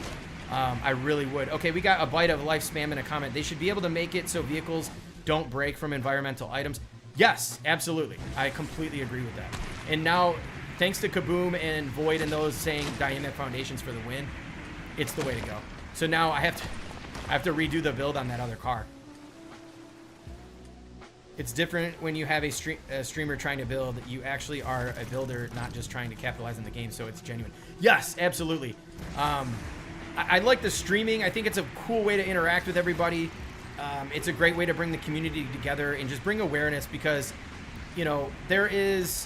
I really would. Okay, we got a bite of life spam in a comment. They should be able to make it so vehicles don't break from environmental items. Yes, absolutely. I completely agree with that. And now, thanks to Kaboom and Void and those saying dynamic foundations for the win, it's the way to go. So now I have to redo the build on that other car. It's different when you have a streamer trying to build. You actually are a builder, not just trying to capitalize on the game, so it's genuine. Yes, absolutely. I like the streaming. I think it's a cool way to interact with everybody. It's a great way to bring the community together and just bring awareness, because, you know, there's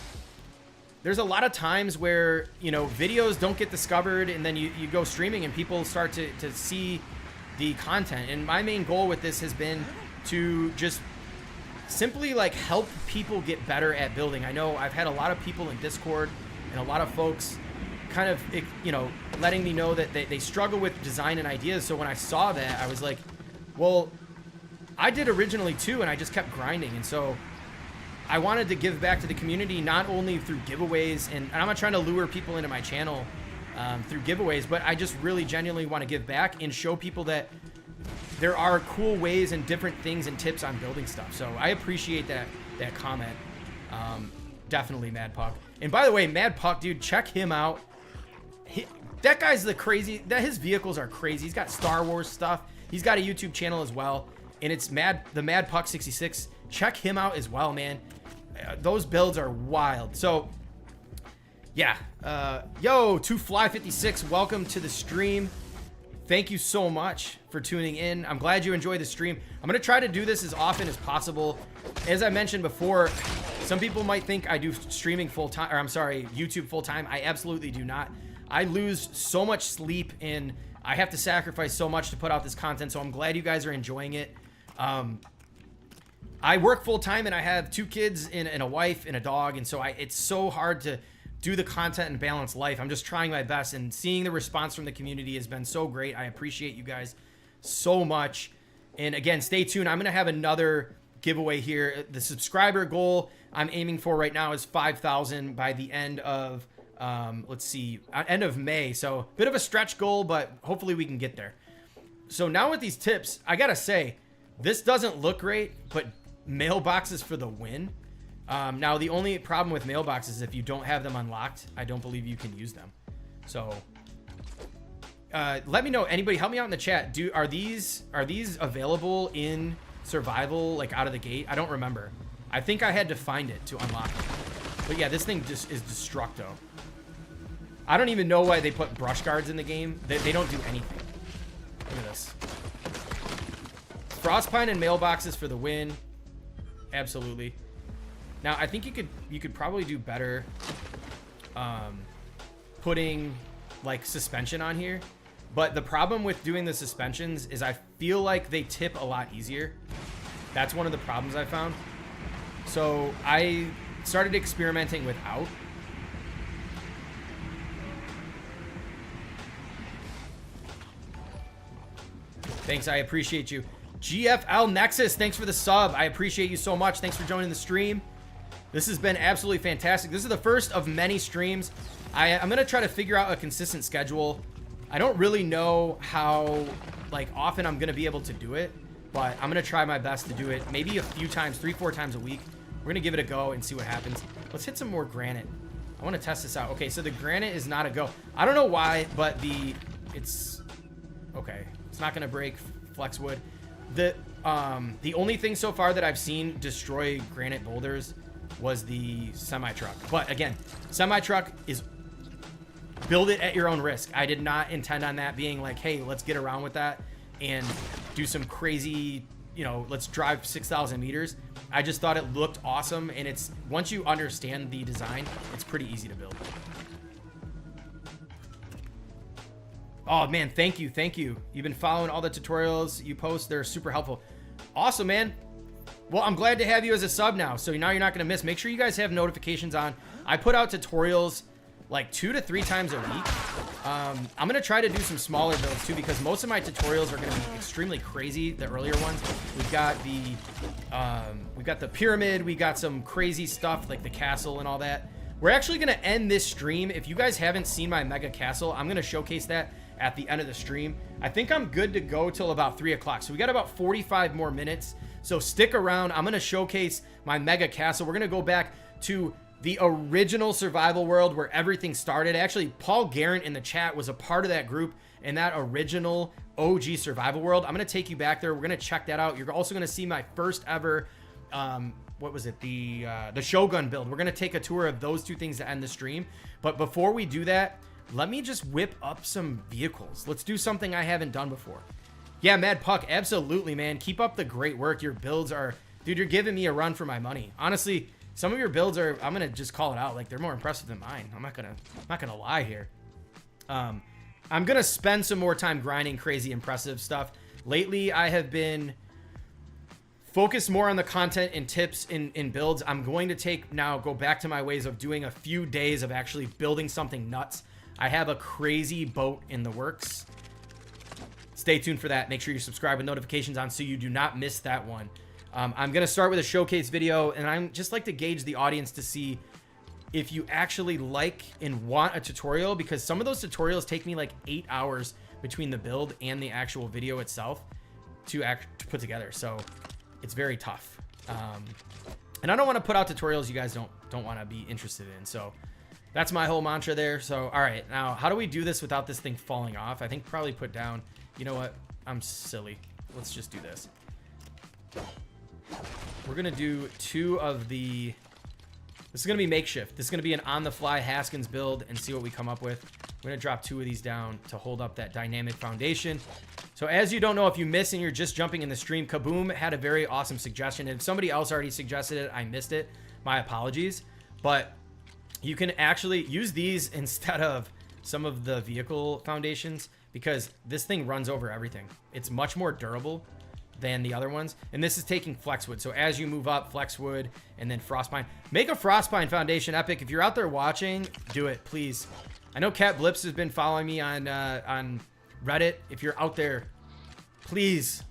a lot of times where, you know, videos don't get discovered, and then you go streaming and people start to see the content. And my main goal with this has been to just simply like help people get better at building. I know I've had a lot of people in Discord and a lot of folks kind of, you know, letting me know that they struggle with design and ideas. So when I saw that, I was like, well, I did originally too, and I just kept grinding. And so I wanted to give back to the community, not only through giveaways, and I'm not trying to lure people into my channel through giveaways, but I just really genuinely want to give back and show people that there are cool ways and different things and tips on building stuff. So I appreciate that comment. Definitely Mad Puck. And by the way, Mad Puck, dude, check him out. That guy's his vehicles are crazy. He's got Star Wars stuff. He's got a YouTube channel as well, and it's the Mad Puck 66. Check him out as well, man. Those builds are wild. So yeah, yo, 2Fly56, welcome to the stream. Thank you so much for tuning in. I'm glad you enjoyed the stream. I'm gonna try to do this as often as possible. As I mentioned before, some people might think I do streaming full time, or I'm sorry, YouTube full time. I absolutely do not. I lose so much sleep and I have to sacrifice so much to put out this content. So I'm glad you guys are enjoying it. I work full time and I have 2 kids and a wife and a dog. And so it's so hard to do the content and balance life. I'm just trying my best, and seeing the response from the community has been so great. I appreciate you guys so much. And again, stay tuned. I'm going to have another giveaway here. The subscriber goal I'm aiming for right now is 5,000 by the end of, let's see, end of May. So a bit of a stretch goal, but hopefully we can get there. So now with these tips, I got to say, this doesn't look great, but mailboxes for the win. Now, the only problem with mailboxes is if you don't have them unlocked, I don't believe you can use them. So let me know. Anybody help me out in the chat. Are these available in survival, like out of the gate? I don't remember. I think I had to find it to unlock it. But yeah, this thing just is destructo. I don't even know why they put brush guards in the game. They don't do anything. Look at this. Frostpine and mailboxes for the win. Absolutely. Now, I think you could probably do better putting like suspension on here. But the problem with doing the suspensions is I feel like they tip a lot easier. That's one of the problems I found. So I started experimenting without. Thanks, I appreciate you. GFL Nexus, thanks for the sub. I appreciate you so much. Thanks for joining the stream. This has been absolutely fantastic. This is the first of many streams. I'm going to try to figure out a consistent schedule. I don't really know how like often I'm going to be able to do it, but I'm going to try my best to do it maybe a few times, 3-4 times a week. We're going to give it a go and see what happens. Let's hit some more granite. I want to test this out. Okay, so the granite is not a go. I don't know why, but it's okay. It's not going to break Flexwood. The only thing so far that I've seen destroy granite boulders was the semi-truck. But again, semi-truck is build it at your own risk. I did not intend on that being like, hey, let's get around with that and do some crazy you know, let's drive 6,000 meters. I just thought it looked awesome, and it's, once you understand the design, it's pretty easy to build. Oh man, thank you. You've been following all the tutorials you post. They're super helpful. Awesome, man. Well, I'm glad to have you as a sub now, so now you're not gonna miss. Make sure you guys have notifications on. I put out tutorials like 2 to 3 times a week. I'm gonna try to do some smaller builds too, because most of my tutorials are gonna be extremely crazy. The earlier ones, we've got the pyramid, we got some crazy stuff like the castle and all that. We're actually gonna end this stream. If you guys haven't seen my mega castle, I'm gonna showcase that at the end of the stream. I think I'm good to go till about 3 o'clock. So we got about 45 more minutes. So stick around. I'm gonna showcase my mega castle. We're gonna go back to the original survival world where everything started. Actually, Paul Garrett in the chat was a part of that group in that original OG survival world. I'm gonna take you back there. We're gonna check that out. You're also gonna see my first ever, what was it? The Shogun build. We're gonna take a tour of those 2 things to end the stream. But before we do that, let me just whip up some vehicles. Let's do something I haven't done before. Yeah, Mad Puck, absolutely, man. Keep up the great work. Your builds are, dude, you're giving me a run for my money. Honestly, some of your builds are, I'm gonna just call it out, like they're more impressive than mine. I'm not gonna lie here. I'm gonna spend some more time grinding crazy impressive stuff. Lately, I have been focused more on the content and tips in builds. I'm going to go back to my ways of doing a few days of actually building something nuts. I have a crazy boat in the works. Stay tuned for that. Make sure you subscribe with notifications on so you do not miss that one. I'm going to start with a showcase video, and I'm just like to gauge the audience to see if you actually like and want a tutorial, because some of those tutorials take me like 8 hours between the build and the actual video itself to put together. So it's very tough. And I don't want to put out tutorials you guys don't want to be interested in. So that's my whole mantra there. So, all right, now how do we do this without this thing falling off? I think probably put down, you know what? I'm silly. Let's just do this. We're going to do 2 of the, this is going to be makeshift. This is going to be an on-the-fly Haskins build and see what we come up with. We're going to drop 2 of these down to hold up that dynamic foundation. So as you don't know, if you miss and you're just jumping in the stream, Kaboom had a very awesome suggestion. If somebody else already suggested it, I missed it. My apologies. But you can actually use these instead of some of the vehicle foundations, because this thing runs over everything. It's much more durable than the other ones. And this is taking flexwood. So as you move up, flexwood and then frostpine. Make a frostpine foundation epic. If you're out there watching, do it, please. I know Cat Blips has been following me on Reddit. If you're out there, please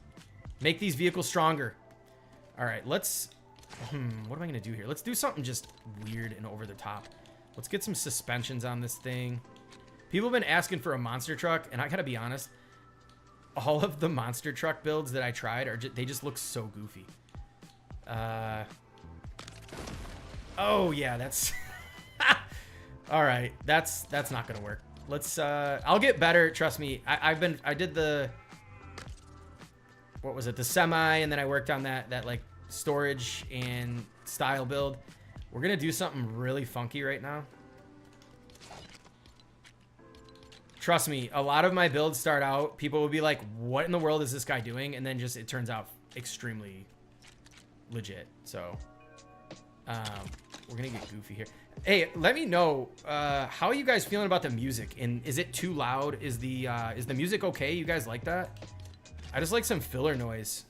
make these vehicles stronger. All right, let's, what am I gonna do here? Let's do something just weird and over the top. Let's get some suspensions on this thing. People have been asking for a monster truck, and I gotta be honest, all of the monster truck builds that I tried they just look so goofy. Oh yeah, that's all right. That's not gonna work. Let's I'll get better, trust me. I did the, what was it, the semi, and then I worked on that like storage and style build. We're gonna do something really funky right now. Trust me, a lot of my builds start out, people will be like, what in the world is this guy doing? And then just, it turns out extremely legit. So, we're gonna get goofy here. Hey, let me know, how are you guys feeling about the music? And is it too loud? Is the music okay? You guys like that? I just like some filler noise.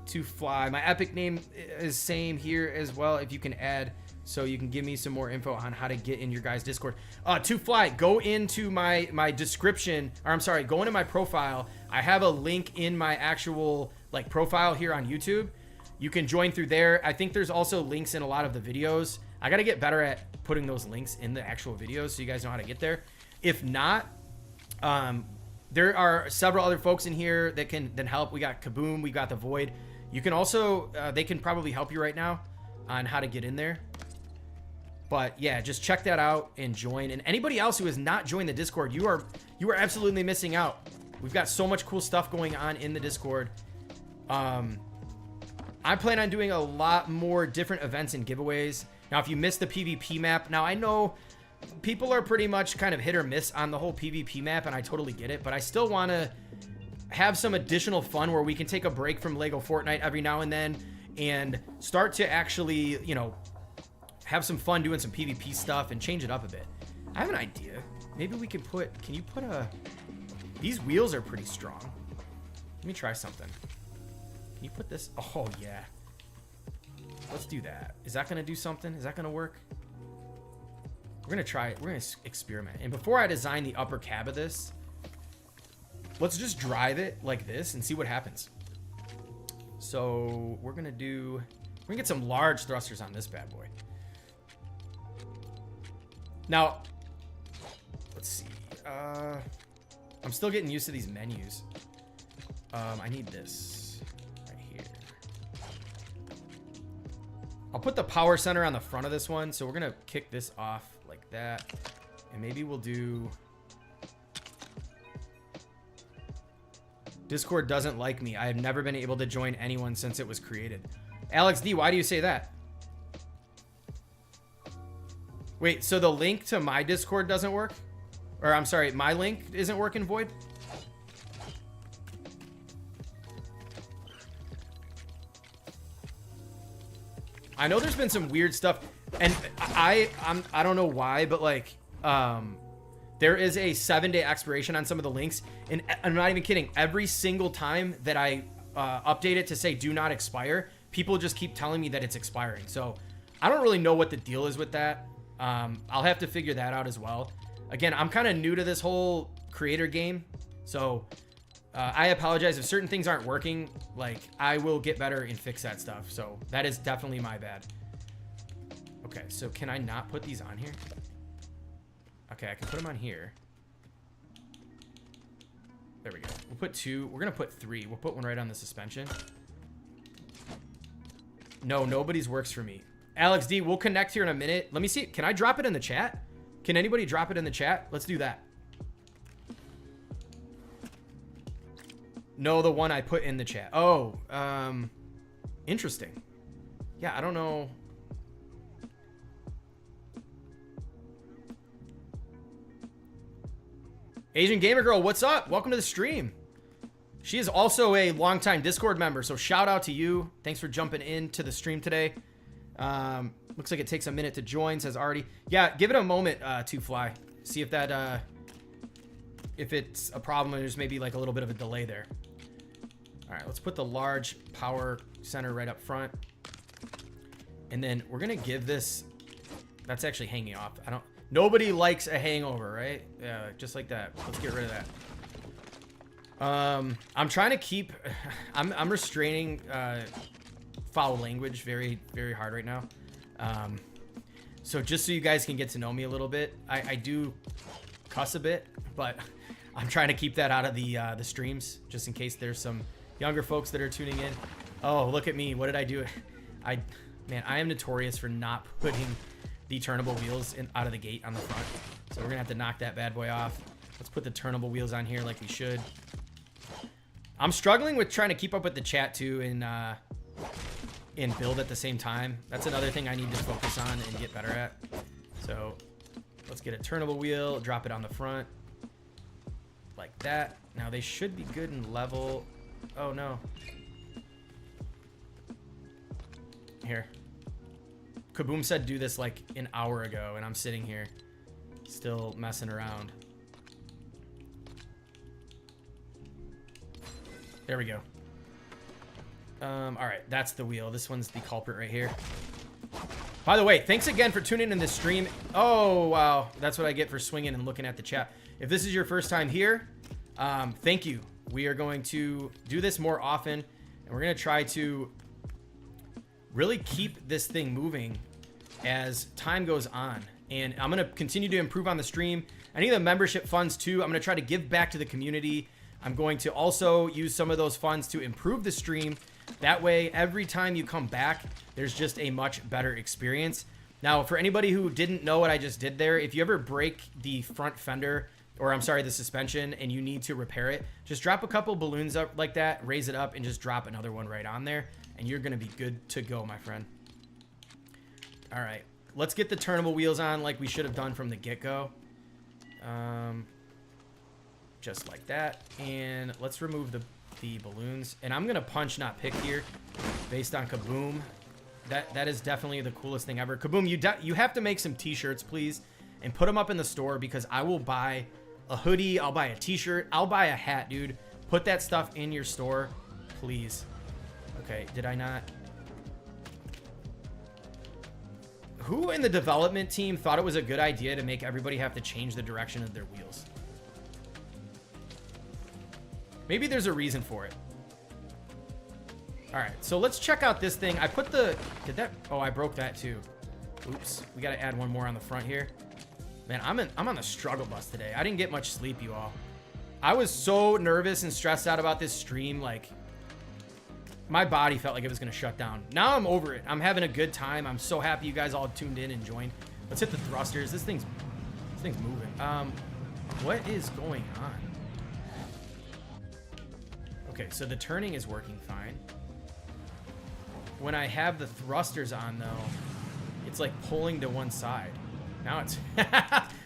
To fly. My epic name is same here as well. If you can add, so you can give me some more info on how to get in your guys' Discord. To fly, go into my description, or I'm sorry, go into my profile. I have a link in my actual like profile here on YouTube. You can join through there. I think there's also links in a lot of the videos. I got to get better at putting those links in the actual videos so you guys know how to get there. If not, there are several other folks in here that can then help. We got Kaboom, we got the Void. You can also, they can probably help you right now on how to get in there. But yeah, just check that out and join. And anybody else who has not joined the Discord, you are absolutely missing out. We've got so much cool stuff going on in the Discord. I plan on doing a lot more different events and giveaways. Now, if you missed the PvP map, now I know people are pretty much kind of hit or miss on the whole PvP map, and I totally get it, but I still want to have some additional fun where we can take a break from Lego Fortnite every now and then and start to actually, you know, have some fun doing some PvP stuff and change it up a bit. I have an idea. Maybe we could put, can you put a, these wheels are pretty strong. Let me try something. Can you put this? Oh, yeah. Let's do that. Is that going to do something? Is that going to work? We're going to try it. We're going to experiment. And before I design the upper cab of this, let's just drive it like this and see what happens. So we're going to do, we're going to get some large thrusters on this bad boy. Now, let's see. I'm still getting used to these menus. I need this right here. I'll put the power center on the front of this one. So we're going to kick this off like that. And maybe we'll do... Discord doesn't like me. I have never been able to join anyone since it was created. Alex D, why do you say that? Wait, so the link to my Discord doesn't work? Or I'm sorry, my link isn't working, Void? I know there's been some weird stuff, and I don't know why, but like, there is a 7-day expiration on some of the links, and I'm not even kidding. Every single time that I update it to say do not expire, people just keep telling me that it's expiring. So I don't really know what the deal is with that. I'll have to figure that out as well. Again, I'm kind of new to this whole creator game, so I apologize if certain things aren't working. Like, I will get better and fix that stuff. So that is definitely my bad. Okay, so can I not put these on here? Okay, I can put them on here. There we go. We'll put 2. We're gonna put 3. We'll put one right on the suspension. No, nobody's works for me. Alex D, we'll connect here in a minute. Let me see. Can I drop it in the chat? Can anybody drop it in the chat? Let's do that. No, the one I put in the chat. Oh, interesting. Yeah, I don't know. Asian Gamer Girl, what's up? Welcome to the stream. She is also a longtime Discord member, so shout out to you. Thanks for jumping into the stream today. Looks like it takes a minute to join, says Artie. Yeah, give it a moment to fly. See if that, if it's a problem, there's maybe like a little bit of a delay there. All right, let's put the large power center right up front. And then we're gonna give this, that's actually hanging off. Nobody likes a hangover, right? Yeah, just like that. Let's get rid of that. I'm trying to keep, I'm restraining foul language very, very hard right now. So just so you guys can get to know me a little bit, I do cuss a bit, but I'm trying to keep that out of the streams, just in case there's some younger folks that are tuning in. Oh, look at me. What did I do? Man, I am notorious for not putting the turnable wheels out of the gate on the front. So we're gonna have to knock that bad boy off. Let's put the turnable wheels on here like we should. I'm struggling with trying to keep up with the chat too and build at the same time. That's another thing I need to focus on and get better at. So let's get a turnable wheel, drop it on the front like that. Now they should be good and level. Oh no. Here. Kaboom said do this like an hour ago, and I'm sitting here still messing around. There we go. All right, that's the wheel. This one's the culprit right here. By the way, thanks again for tuning in this stream. Oh, wow. That's what I get for swinging and looking at the chat. If this is your first time here, thank you. We are going to do this more often, and we're going to try to really keep this thing moving as time goes on. And I'm going to continue to improve on the stream. Any of the membership funds too, I'm going to try to give back to the community. I'm going to also use some of those funds to improve the stream. That way, every time you come back, there's just a much better experience. Now, for anybody who didn't know what I just did there, if you ever break the front fender, or I'm sorry, the suspension, and you need to repair it, just drop a couple balloons up like that, raise it up, and just drop another one right on there, and you're going to be good to go, my friend. All right, let's get the turnable wheels on like we should have done from the get-go. just like that. And let's remove the balloons. And I'm gonna punch, not pick here, based on Kaboom. That is definitely the coolest thing ever. Kaboom, you have to make some t-shirts, please, and put them up in the store, because I will buy a hoodie, I'll buy a t-shirt, I'll buy a hat, dude. Put that stuff in your store, please. Okay, did I not? Who in the development team thought it was a good idea to make everybody have to change the direction of their wheels? Maybe there's a reason for it. All right, so let's check out this thing. I put the, oh, I broke that too. Oops, we gotta add one more on the front here. Man, I'm on the struggle bus today. I didn't get much sleep, you all. I was so nervous and stressed out about this stream, like, my body felt like it was gonna shut down. Now I'm over it. I'm having a good time. I'm so happy you guys all tuned in and joined. Let's hit the thrusters. This thing's moving. What is going on? Okay, so the turning is working fine. When I have the thrusters on, though, it's like pulling to one side. Now it's...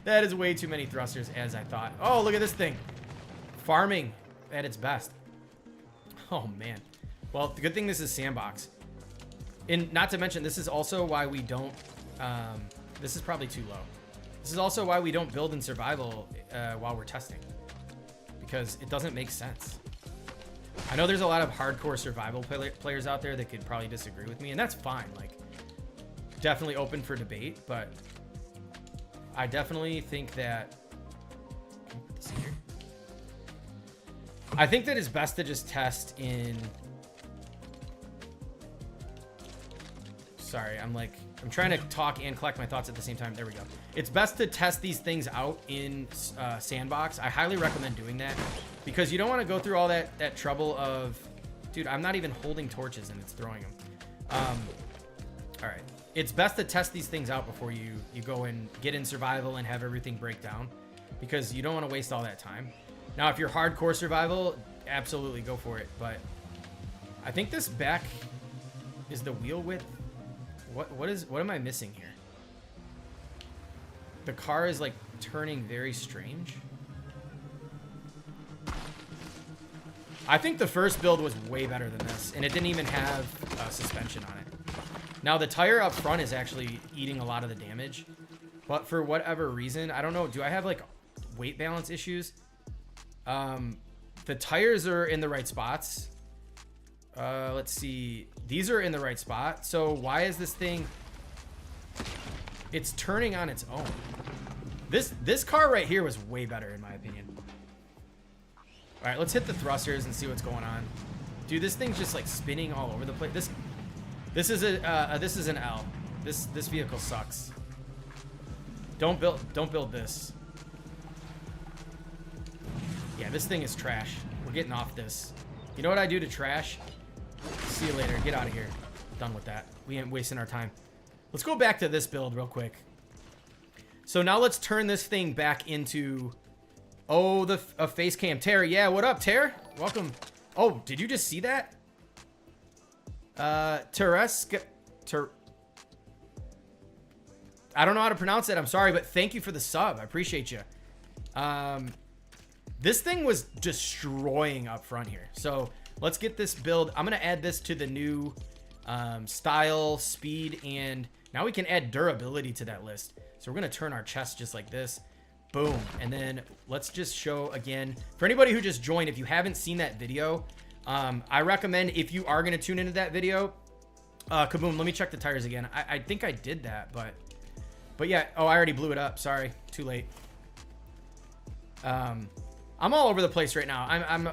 That is way too many thrusters, as I thought. Oh, look at this thing. Farming at its best. Oh, man. Well, the good thing this is sandbox. And not to mention, this is also why we don't... this is probably too low. This is also why we don't build in survival while we're testing. Because it doesn't make sense. I know there's a lot of hardcore survival players out there that could probably disagree with me, and that's fine. Like, definitely open for debate, but I definitely think that... Can we put this here? I think that it's best to just test in... Sorry, I'm trying to talk and collect my thoughts at the same time. There we go. It's best to test these things out in sandbox. I highly recommend doing that, because you don't want to go through all that trouble of, dude, I'm not even holding torches and it's throwing them. All right. It's best to test these things out before you go and get in survival and have everything break down, because you don't want to waste all that time. Now, if you're hardcore survival, absolutely go for it. But I think this back is the wheel width. What am I missing here? The car is like turning very strange. I think the first build was way better than this, and it didn't even have suspension on it. Now the tire up front is actually eating a lot of the damage, but for whatever reason, I don't know. Do I have like weight balance issues? The tires are in the right spots. Let's see. These are in the right spot. So why is this thing... It's turning on its own. This car right here was way better in my opinion. All right, let's hit the thrusters and see what's going on. Dude, this thing's just like spinning all over the place. This is an L. This vehicle sucks. Don't build this. Yeah, this thing is trash. We're getting off this. You know what I do to trash? See you later. Get out of here. Done with that. We ain't wasting our time. Let's go back to this build real quick. So now let's turn this thing back into... Oh, a face cam. Tara, yeah, what up, Tara? Welcome. Oh, did you just see that? Tereska... I don't know how to pronounce it. I'm sorry, but thank you for the sub. I appreciate you. This thing was destroying up front here. So let's get this build. I'm going to add this to the new style, speed, and now we can add durability to that list. So we're going to turn our chest just like this. Boom. And then let's just show again. For anybody who just joined, if you haven't seen that video, I recommend, if you are going to tune into that video, Kaboom, let me check the tires again. I think I did that, but yeah. Oh, I already blew it up. Sorry. Too late. I'm all over the place right now.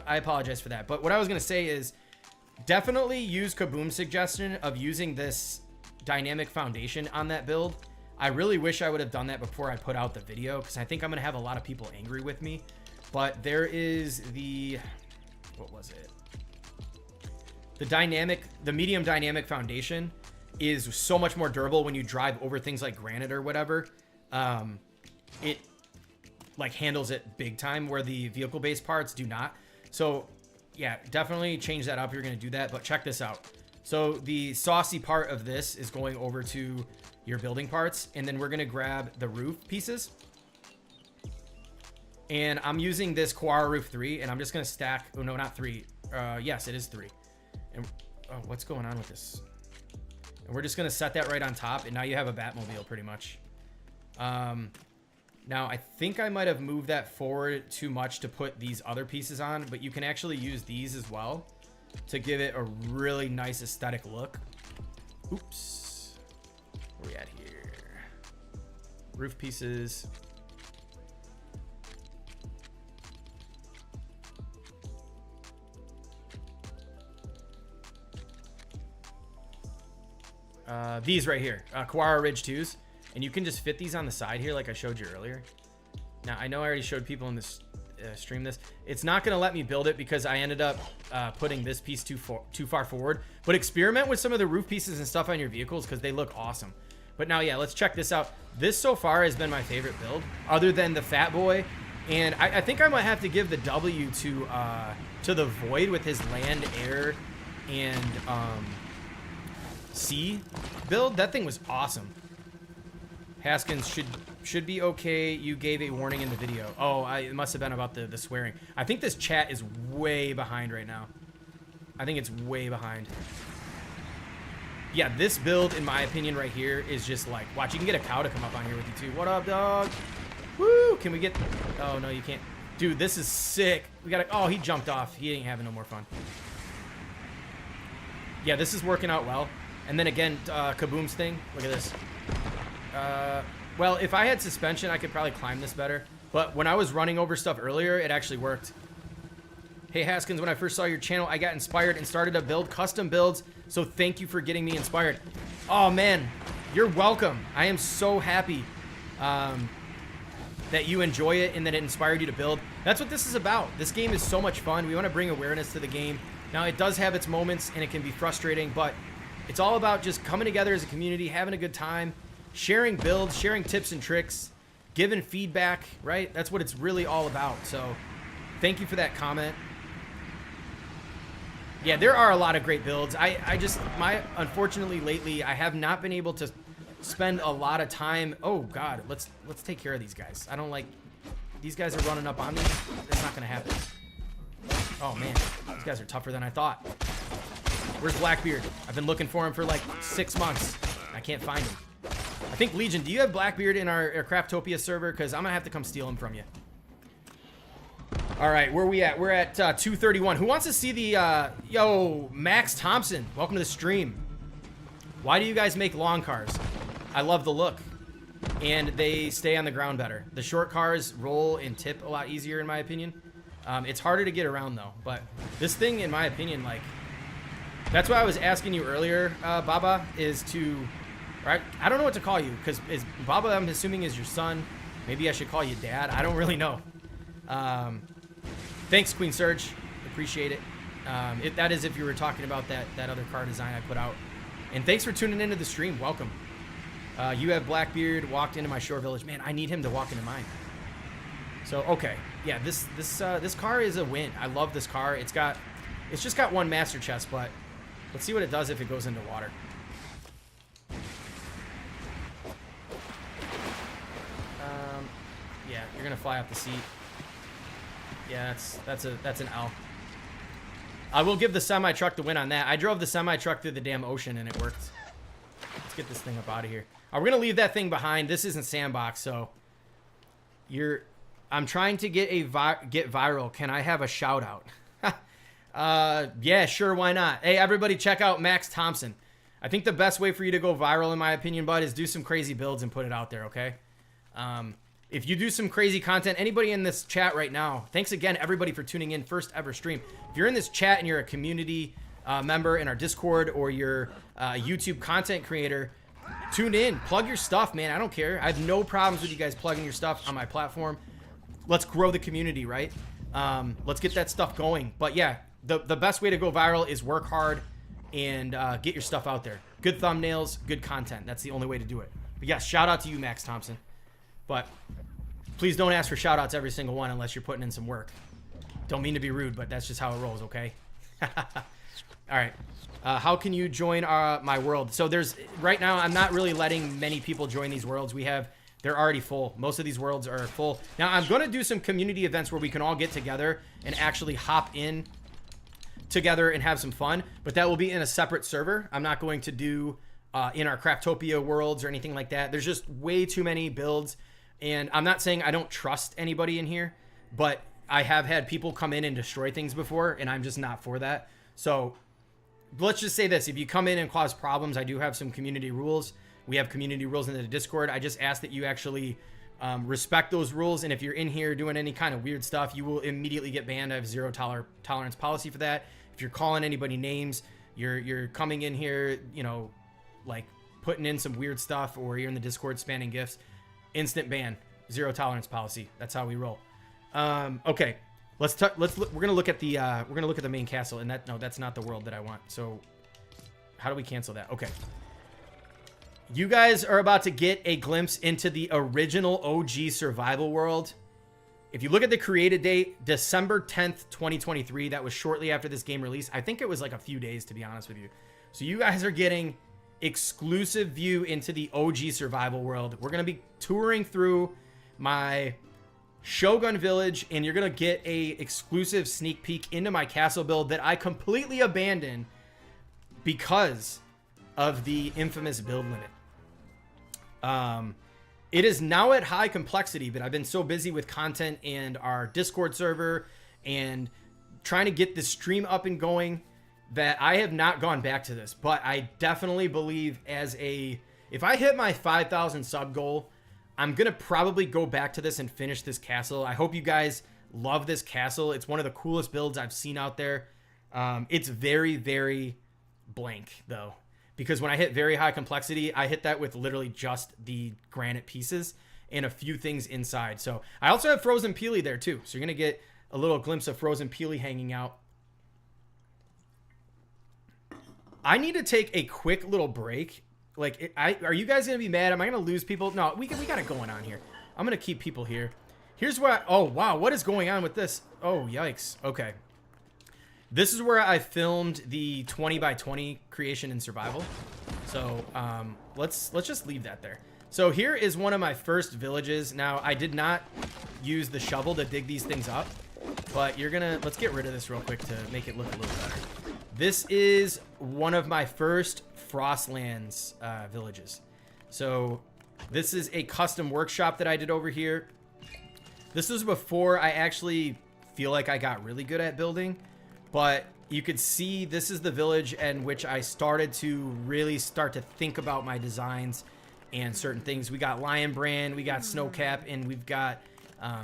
I apologize for that. But what I was going to say is definitely use Kaboom's suggestion of using this dynamic foundation on that build. I really wish I would have done that before I put out the video, because I think I'm going to have a lot of people angry with me. But there is the... What was it? The medium dynamic foundation is so much more durable when you drive over things like granite or whatever. It like handles it big time, where the vehicle based parts do not. So yeah, definitely change that up if you're going to do that. But check this out. So the saucy part of this is going over to your building parts, and then we're going to grab the roof pieces And I'm using this Quara Roof 3, and I'm just going to stack... Oh, no, not 3. Yes, it is 3. And oh, what's going on with this? And we're just going to set that right on top, and now you have a Batmobile, pretty much. Now, I think I might have moved that forward too much to put these other pieces on, but you can actually use these as well to give it a really nice aesthetic look. Oops. Where we at here? Roof pieces. These right here, Quara Ridge 2s. And you can just fit these on the side here like I showed you earlier. Now, I know I already showed people in this stream this. It's not going to let me build it because I ended up putting this piece too far forward. But experiment with some of the roof pieces and stuff on your vehicles because they look awesome. But now, yeah, let's check this out. This so far has been my favorite build other than the Fat Boy. And I think I might have to give the W to the Void with his land, air, and sea build. That thing was awesome. Haskins should be okay. You gave a warning in the video. Oh, it must have been about the swearing. I think this chat is way behind right now. I think it's way behind. Yeah, this build, in my opinion, right here is just like, watch, you can get a cow to come up on here with you too. What up, dog? Woo! Can we get... Oh, no, you can't. Dude, this is sick. We gotta... Oh, he jumped off. He ain't having no more fun. Yeah, this is working out well. And then again, Kaboom's thing. Look at this. Well, if I had suspension, I could probably climb this better. But when I was running over stuff earlier, it actually worked. Hey, Haskins, when I first saw your channel, I got inspired and started to build custom builds. So thank you for getting me inspired. Oh, man. You're welcome. I am so happy that you enjoy it and that it inspired you to build. That's what this is about. This game is so much fun. We want to bring awareness to the game. Now, it does have its moments, and it can be frustrating, but it's all about just coming together as a community, having a good time, sharing builds, sharing tips and tricks, giving feedback, right? That's what it's really all about. So thank you for that comment. Yeah, there are a lot of great builds. Unfortunately lately, I have not been able to spend a lot of time. Oh God, let's take care of these guys. I don't like, these guys are running up on me. That's not gonna happen. Oh man, these guys are tougher than I thought. Where's Blackbeard? I've been looking for him for like 6 months. I can't find him. I think Legion, do you have Blackbeard in our Craftopia server? Because I'm gonna have to come steal him from you. All right, where are we at? We're at 231. Who wants to see the, yo, Max Thompson, welcome to the stream. Why do you guys make long cars? I love the look. And they stay on the ground better. The short cars roll and tip a lot easier, in my opinion. It's harder to get around, though. But this thing, in my opinion, like, that's why I was asking you earlier, Baba, is to, right? I don't know what to call you, because Baba, I'm assuming, is your son. Maybe I should call you Dad. I don't really know. Thanks, Queen Surge. Appreciate it. That is if you were talking about that other car design I put out. And thanks for tuning into the stream. Welcome. You have Blackbeard walked into my shore village. Man, I need him to walk into mine. So, okay. Yeah, this car is a win. I love this car. It's just got one master chest, but let's see what it does if it goes into water. Yeah, you're gonna fly off the seat. Yeah, that's an L. I will give the semi-truck the win on that. I drove the semi-truck through the damn ocean and it worked. Let's get this thing up out of here. We're gonna leave that thing behind. This isn't Sandbox, so I'm trying to get get viral. Can I have a shout out? Yeah, sure, why not? Hey, everybody, check out Max Thompson. I think the best way for you to go viral, in my opinion, bud, is do some crazy builds and put it out there, okay? If you do some crazy content, anybody in this chat right now, thanks again, everybody, for tuning in. First ever stream. If you're in this chat and you're a community member in our Discord, or you're a YouTube content creator, tune in. Plug your stuff, man. I don't care. I have no problems with you guys plugging your stuff on my platform. Let's grow the community, right? Let's get that stuff going. But yeah, the best way to go viral is work hard and get your stuff out there. Good thumbnails, good content. That's the only way to do it. But yeah, shout out to you, Max Thompson. But please don't ask for shout outs every single one unless you're putting in some work. Don't mean to be rude, but that's just how it rolls, okay? All right. How can you join my world? So right now, I'm not really letting many people join these worlds. We have They're already full. Most of these worlds are full. Now, I'm going to do some community events where we can all get together and actually hop in together and have some fun. But that will be in a separate server. I'm not going to do in our Craftopia worlds or anything like that. There's just way too many builds. And I'm not saying I don't trust anybody in here, but I have had people come in and destroy things before, and I'm just not for that. So let's just say this. If you come in and cause problems, I do have some community rules. We have community rules in the Discord. I just ask that you actually respect those rules. And if you're in here doing any kind of weird stuff, you will immediately get banned. I have zero tolerance policy for that. If you're calling anybody names, you're coming in here, you know, like putting in some weird stuff, or you're in the Discord spamming gifts, instant ban, zero tolerance policy. That's how we roll. Okay, we're gonna look at the main castle, and that's not the world that I want. So how do we cancel that? Okay. You guys are about to get a glimpse into the original OG survival world. If you look at the created date, December 10th, 2023, that was shortly after this game release. I think it was like a few days, to be honest with you. So you guys are getting exclusive view into the OG survival world. We're going to be touring through my Shogun village, and you're going to get a exclusive sneak peek into my castle build that I completely abandoned because of the infamous build limit. It is now at high complexity, but I've been so busy with content and our Discord server and trying to get the stream up and going that I have not gone back to this. But I definitely believe if I hit my 5,000 sub goal, I'm going to probably go back to this and finish this castle. I hope you guys love this castle. It's one of the coolest builds I've seen out there. It's very, very blank though. Because when I hit very high complexity, I hit that with literally just the granite pieces and a few things inside. So I also have Frozen Peely there too. So you're going to get a little glimpse of Frozen Peely hanging out. I need to take a quick little break. Like, are you guys going to be mad? Am I going to lose people? No, we got it going on here. I'm going to keep people here. Here's what, oh wow, what is going on with this? Oh, yikes. Okay. This is where I filmed the 20 by 20 creation and survival. So let's just leave that there. So here is one of my first villages. Now I did not use the shovel to dig these things up, but let's get rid of this real quick to make it look a little better. This is one of my first Frostlands villages. So this is a custom workshop that I did over here. This was before I actually feel like I got really good at building. But you could see this is the village in which I started to really start to think about my designs and certain things. We got Lion Brand, we got Snowcap, and we've got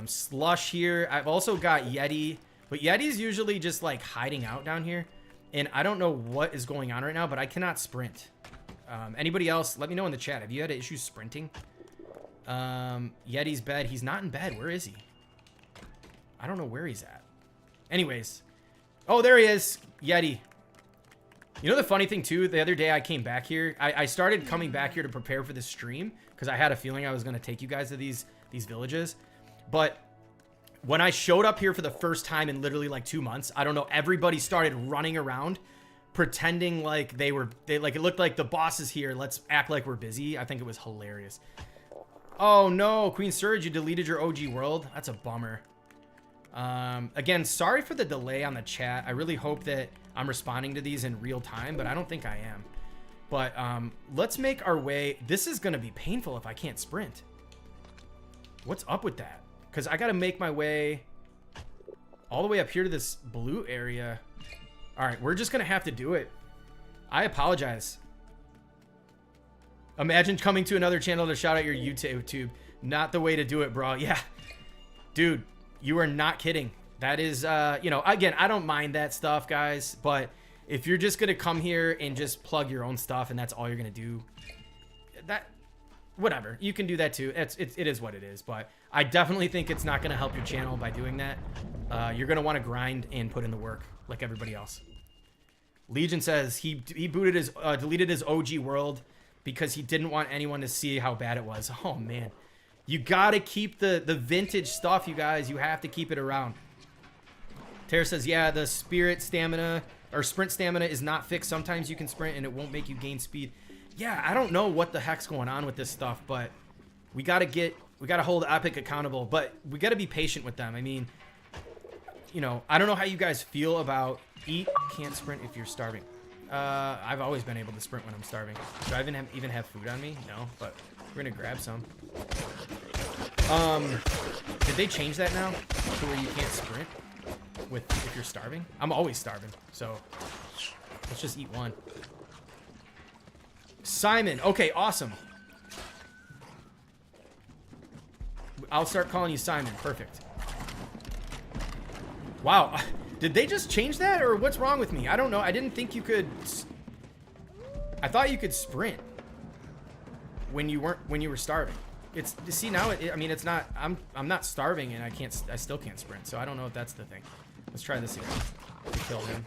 Slush here. I've also got Yeti, but Yeti's usually just like hiding out down here. And I don't know what is going on right now, but I cannot sprint. Anybody else, let me know in the chat. Have you had issues sprinting? Yeti's bed. He's not in bed. Where is he? I don't know where he's at. Anyways. Oh, there he is. Yeti. You know the funny thing, too? The other day I came back here. I started coming back here to prepare for this stream because I had a feeling I was going to take you guys to these villages. But when I showed up here for the first time in literally like 2 months, I don't know, everybody started running around pretending like they like it looked like the boss is here. Let's act like we're busy. I think it was hilarious. Oh, no. Queen Surge, you deleted your OG world? That's a bummer. Again, sorry for the delay on the chat. I really hope that I'm responding to these in real time, but I don't think I am. But let's make our way. This is going to be painful if I can't sprint. What's up with that? Because I got to make my way all the way up here to this blue area. All right, we're just going to have to do it. I apologize. Imagine coming to another channel to shout out your YouTube. Not the way to do it, bro. Yeah. Dude. You are not kidding. That is, you know, again, I don't mind that stuff, guys. But if you're just going to come here and just plug your own stuff and that's all you're going to do, whatever. You can do that too. It is what it is. But I definitely think it's not going to help your channel by doing that. You're going to want to grind and put in the work like everybody else. Legion says he booted his, deleted his OG world because he didn't want anyone to see how bad it was. Oh, man. You gotta keep the vintage stuff, you guys. You have to keep it around. Tara says, yeah, the sprint stamina is not fixed. Sometimes you can sprint and it won't make you gain speed. Yeah, I don't know what the heck's going on with this stuff, but We gotta hold Epic accountable, but we gotta be patient with them. I mean, you know, I don't know how you guys feel about eat, can't sprint if you're starving. I've always been able to sprint when I'm starving. Do I even have food on me? No, but we're gonna grab some. Did they change that now to where you can't sprint if you're starving? I'm always starving, so let's just eat one. Simon, okay, awesome. I'll start calling you Simon. Perfect. Wow. Did they just change that, or what's wrong with me? I don't know. I didn't think you could. I thought you could sprint when you were starving. It's, see, now I mean, it's not. I'm not starving, and I still can't sprint. So I don't know if that's the thing. Let's try this again. Kill him.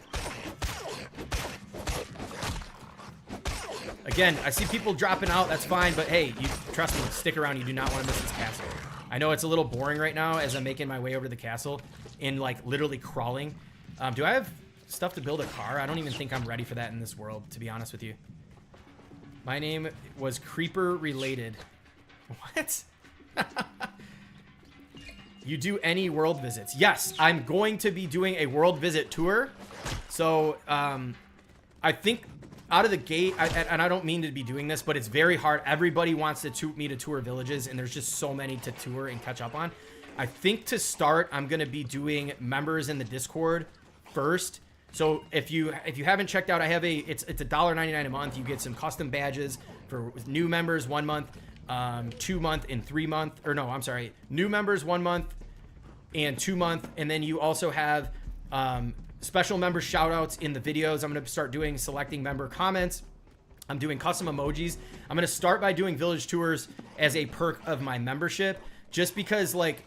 Again, I see people dropping out. That's fine, but hey, you trust me. Stick around. You do not want to miss this castle. I know it's a little boring right now as I'm making my way over to the castle and like literally crawling. Do I have stuff to build a car? I don't even think I'm ready for that in this world, to be honest with you. My name was Creeper related. What? You do any world visits? Yes, I'm going to be doing a world visit tour. So I think out of the gate, and I don't mean to be doing this, but it's very hard. Everybody wants me to tour villages, and there's just so many to tour and catch up on. I think to start, I'm going to be doing members in the Discord first. So if you haven't checked out, I have it's $1.99 a month. You get some custom badges for new members 1 month, 2 month, and 3 month. Or no, I'm sorry, new members 1 month and 2 month, and then you also have special member shout outs in the videos. I'm going to start doing selecting member comments. I'm doing custom emojis. I'm going to start by doing village tours as a perk of my membership, just because like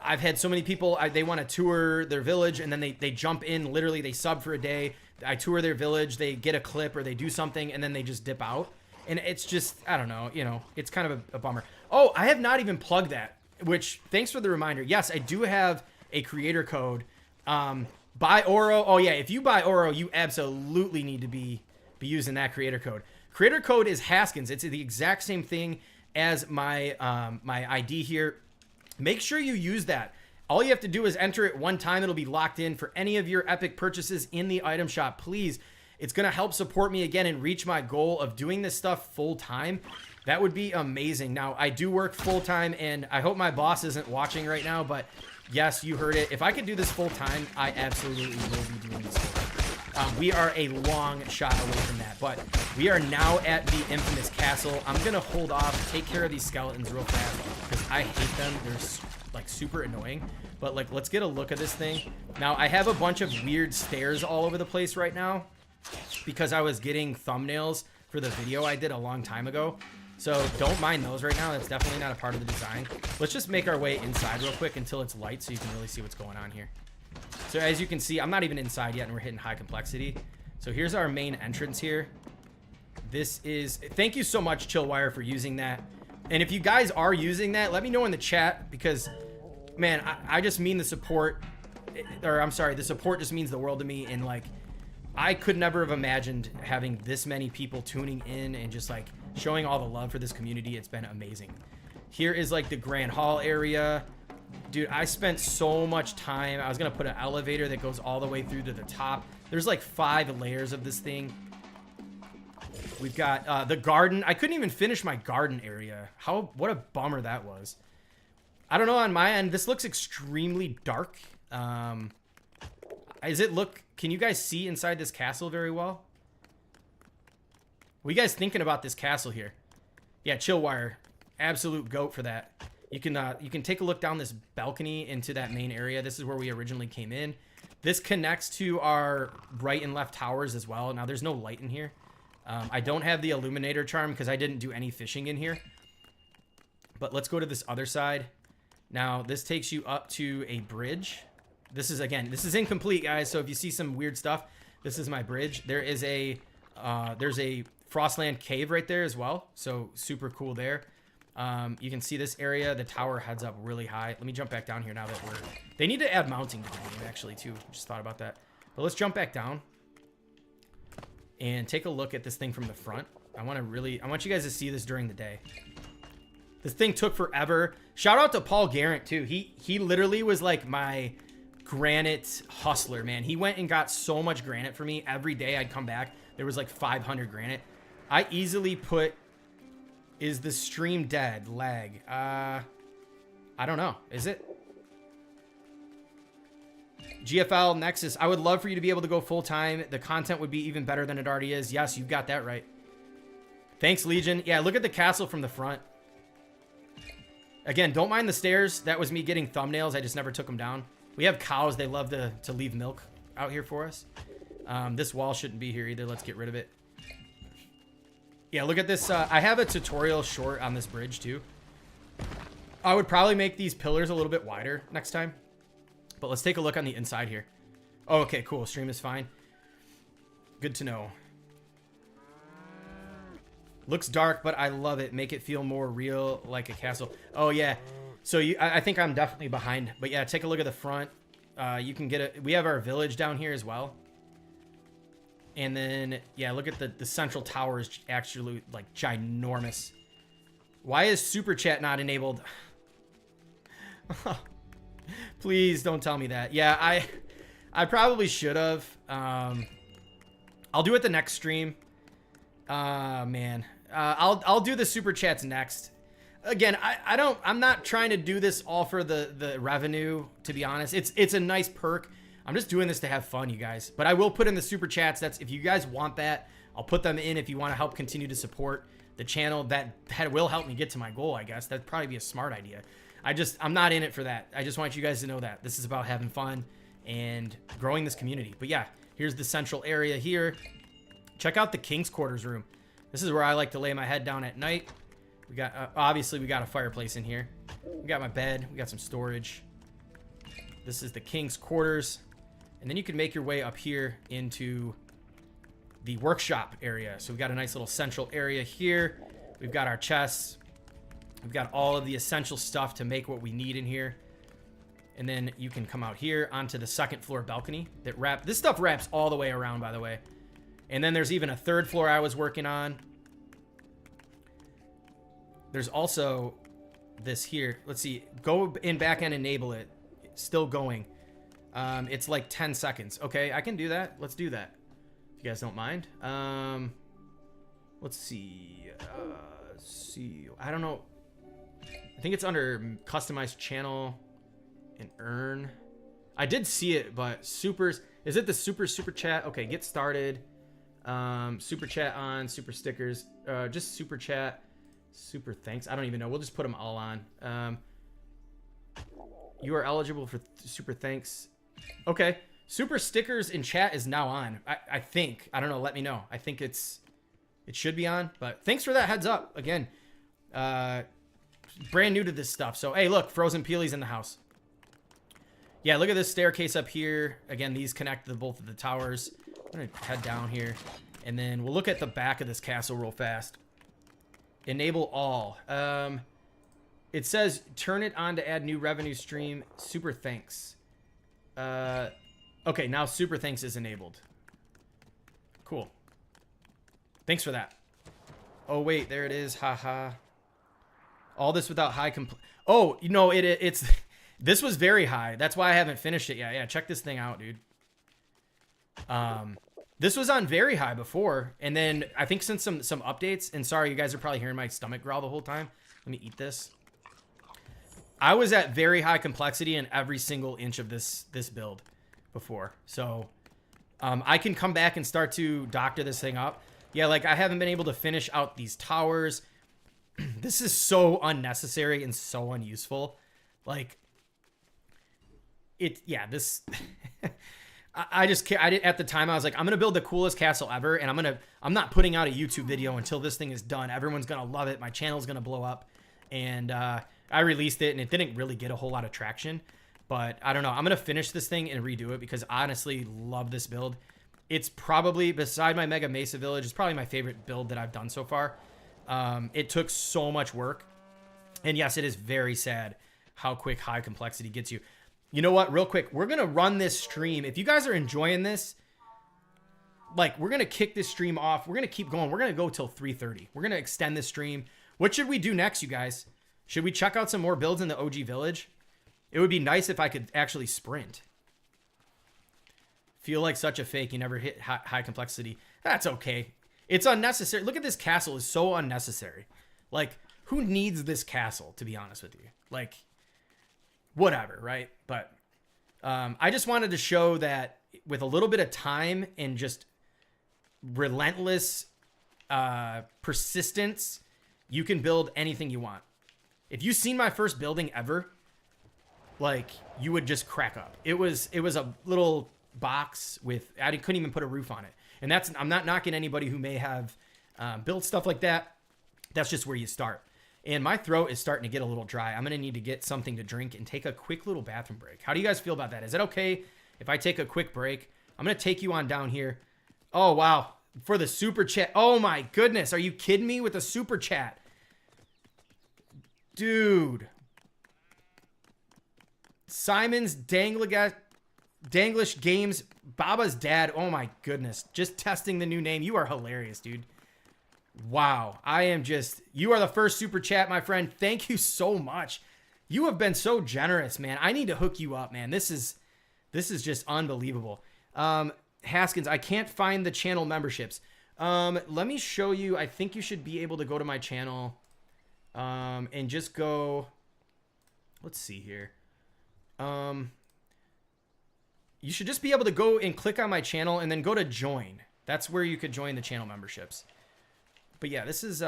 I've had so many people, they want to tour their village and then they jump in, literally they sub for a day. I tour their village, they get a clip or they do something and then they just dip out. And it's just, I don't know, you know, it's kind of a bummer. Oh, I have not even plugged that, which thanks for the reminder. Yes, I do have a creator code. Buy Oro. Oh yeah, if you buy Oro, you absolutely need to be using that creator code. Creator code is Haskins. It's the exact same thing as my my ID here. Make sure you use that. All you have to do is enter it one time. It'll be locked in for any of your Epic purchases in the item shop. Please, it's going to help support me again and reach my goal of doing this stuff full time. That would be amazing. Now, I do work full time, and I hope my boss isn't watching right now, but yes, you heard it. If I could do this full time, I absolutely will be doing this full time. We are a long shot away from that, but we are now at the infamous castle. I'm going to hold off, take care of these skeletons real fast because I hate them. They're like super annoying, but like, let's get a look at this thing. Now, I have a bunch of weird stairs all over the place right now because I was getting thumbnails for the video I did a long time ago. So don't mind those right now. That's definitely not a part of the design. Let's just make our way inside real quick until it's light so you can really see what's going on here. So as you can see, I'm not even inside yet and we're hitting high complexity. So here's our main entrance here. This is, thank you so much, Chillwire, for using that. And if you guys are using that, let me know in the chat because, man, I just mean the support, or I'm sorry, the support just means the world to me. And like, I could never have imagined having this many people tuning in and just like showing all the love for this community. It's been amazing. Here is like the Grand Hall area. Dude, I spent so much time. I was going to put an elevator that goes all the way through to the top. There's like 5 layers of this thing. We've got the garden. I couldn't even finish my garden area. What a bummer that was. I don't know on my end. This looks extremely dark. Can you guys see inside this castle very well? What are you guys thinking about this castle here? Yeah, Chillwire. Absolute goat for that. You can take a look down this balcony into that main area. This is where we originally came in. This connects to our right and left towers as well. Now, there's no light in here. I don't have the illuminator charm because I didn't do any fishing in here. But let's go to this other side. Now, this takes you up to a bridge. This is incomplete, guys. So if you see some weird stuff, this is my bridge. There is there's a Frostland cave right there as well. So super cool there. You can see this area. The tower heads up really high. Let me jump back down here now that they need to add mounting to the game actually too. Just thought about that. But let's jump back down and take a look at this thing from the front. I want you guys to see this during the day. This thing took forever. Shout out to Paul Garrett too. He literally was like my granite hustler, man. He went and got so much granite for me. Every day I'd come back, there was like 500 granite. I easily put, is the stream dead? Lag. I don't know. Is it? GFL Nexus, I would love for you to be able to go full time. The content would be even better than it already is. Yes, you've got that right. Thanks, Legion. Yeah, look at the castle from the front. Again, don't mind the stairs. That was me getting thumbnails. I just never took them down. We have cows. They love to leave milk out here for us. This wall shouldn't be here either. Let's get rid of it. Yeah, look at this. I have a tutorial short on this bridge too. I would probably make these pillars a little bit wider next time. But let's take a look on the inside here. Oh, okay, cool. Stream is fine. Good to know. Looks dark, but I love it. Make it feel more real, like a castle. Oh, yeah. So I think I'm definitely behind. But yeah, take a look at the front. You can get it. We have our village down here as well. And then, yeah, look at the central tower is actually, like, ginormous. Why is Super Chat not enabled? Please don't tell me that. Yeah, I probably should have. I'll do it the next stream. Man. I'll do the super chats next. Again, I'm not trying to do this all for the revenue, to be honest. It's a nice perk. I'm just doing this to have fun, you guys. But I will put in the super chats. That's if you guys want that, I'll put them in if you want to help continue to support the channel. That will help me get to my goal, I guess. That'd probably be a smart idea. I'm not in it for that. I just want you guys to know that this is about having fun and growing this community. But yeah, here's the central area here. Check out the King's Quarters room. This is where I like to lay my head down at night. We got, obviously we got a fireplace in here. We got my bed, we got some storage. This is the King's Quarters. And then you can make your way up here into the workshop area. So we've got a nice little central area here. We've got our chests. We've got all of the essential stuff to make what we need in here. And then you can come out here onto the second floor balcony that this stuff wraps all the way around, by the way. And then there's even a third floor I was working on. There's also this here. Let's see. Go in back and enable it. It's still going. It's like 10 seconds. Okay, I can do that. Let's do that. If you guys don't mind. Let's see. I don't know. I think it's under customize channel and earn. I did see it, but supers. Is it the super chat? Okay, get started. Super chat on, super stickers. Just super chat. Super thanks. I don't even know. We'll just put them all on. You are eligible for super thanks. Okay. Super stickers in chat is now on. I think. I don't know. Let me know. I think it should be on. But thanks for that heads up. Again, brand new to this stuff. So, hey, look. Frozen Peely's in the house. Yeah, look at this staircase up here. Again, these connect to both of the towers. I'm going to head down here. And then we'll look at the back of this castle real fast. Enable all. It says turn it on to add new revenue stream. Super thanks. Okay, now super thanks is enabled. Cool. Thanks for that. Oh, wait, there it is. Haha. All this without high Oh, you know, it's... This was very high. That's why I haven't finished it yet. Yeah, check this thing out, dude. This was on very high before, and then I think since some updates, and sorry, you guys are probably hearing my stomach growl the whole time. Let me eat this. I was at very high complexity in every single inch of this build before. So I can come back and start to doctor this thing up. Yeah, like I haven't been able to finish out these towers. This is so unnecessary and so unuseful. Like, this... I just can't. At the time I was like, I'm gonna build the coolest castle ever, and I'm not putting out a YouTube video until this thing is done. Everyone's gonna love it. My channel's gonna blow up. And I released it, and it didn't really get a whole lot of traction. But I don't know. I'm gonna finish this thing and redo it because I honestly love this build. It's probably, beside my Mega Mesa Village, it's probably my favorite build that I've done so far. It took so much work, and yes, it is very sad how quick high complexity gets you. You know what? Real quick, we're going to run this stream. If you guys are enjoying this, like, we're going to kick this stream off. We're going to keep going. We're going to go till 3:30. We're going to extend this stream. What should we do next, you guys? Should we check out some more builds in the OG village? It would be nice if I could actually sprint. Feel like such a fake. You never hit high complexity. That's okay. It's unnecessary. Look at this castle. It's so unnecessary. Like, who needs this castle, to be honest with you? Like, whatever, right? But I just wanted to show that with a little bit of time and just relentless persistence, you can build anything you want. If you've seen my first building ever, like, you would just crack up. It was a little box with, I couldn't even put a roof on it. And that's, I'm not knocking anybody who may have built stuff like that. That's just where you start. And my throat is starting to get a little dry. I'm going to need to get something to drink and take a quick little bathroom break. How do you guys feel about that? Is it okay if I take a quick break? I'm going to take you on down here. Oh, wow. For the super chat. Oh, my goodness. Are you kidding me with the super chat? Dude. Simon's Danglish Games. Baba's dad. Oh, my goodness. Just testing the new name. You are hilarious, dude. Wow. I am just, you are the first super chat, my friend. Thank you so much. You have been so generous, man. I need to hook you up, man. This is just unbelievable. Haskins, I can't find the channel memberships. Let me show you. I think you should be able to go to my channel and just go, let's see here. You should just be able to go and click on my channel and then go to join. That's where you could join the channel memberships. But yeah, this is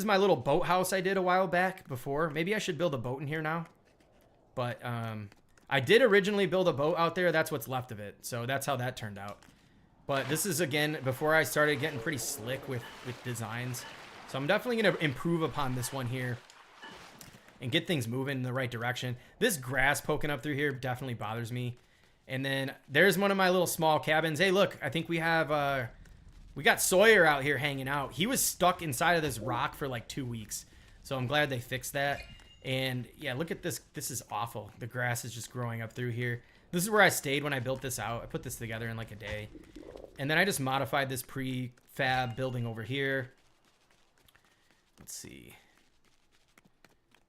my little boathouse I did a while back before. Maybe I should build a boat in here now. But I did originally build a boat out there. That's what's left of it. So that's how that turned out. But this is, again, before I started getting pretty slick with designs. So I'm definitely going to improve upon this one here and get things moving in the right direction. This grass poking up through here definitely bothers me. And then there's one of my little small cabins. Hey, look, I think we have... we got Sawyer out here hanging out. He was stuck inside of this rock for like 2 weeks. So I'm glad they fixed that. And yeah, look at this. This is awful. The grass is just growing up through here. This is where I stayed when I built this out. I put this together in like a day. And then I just modified this prefab building over here. Let's see.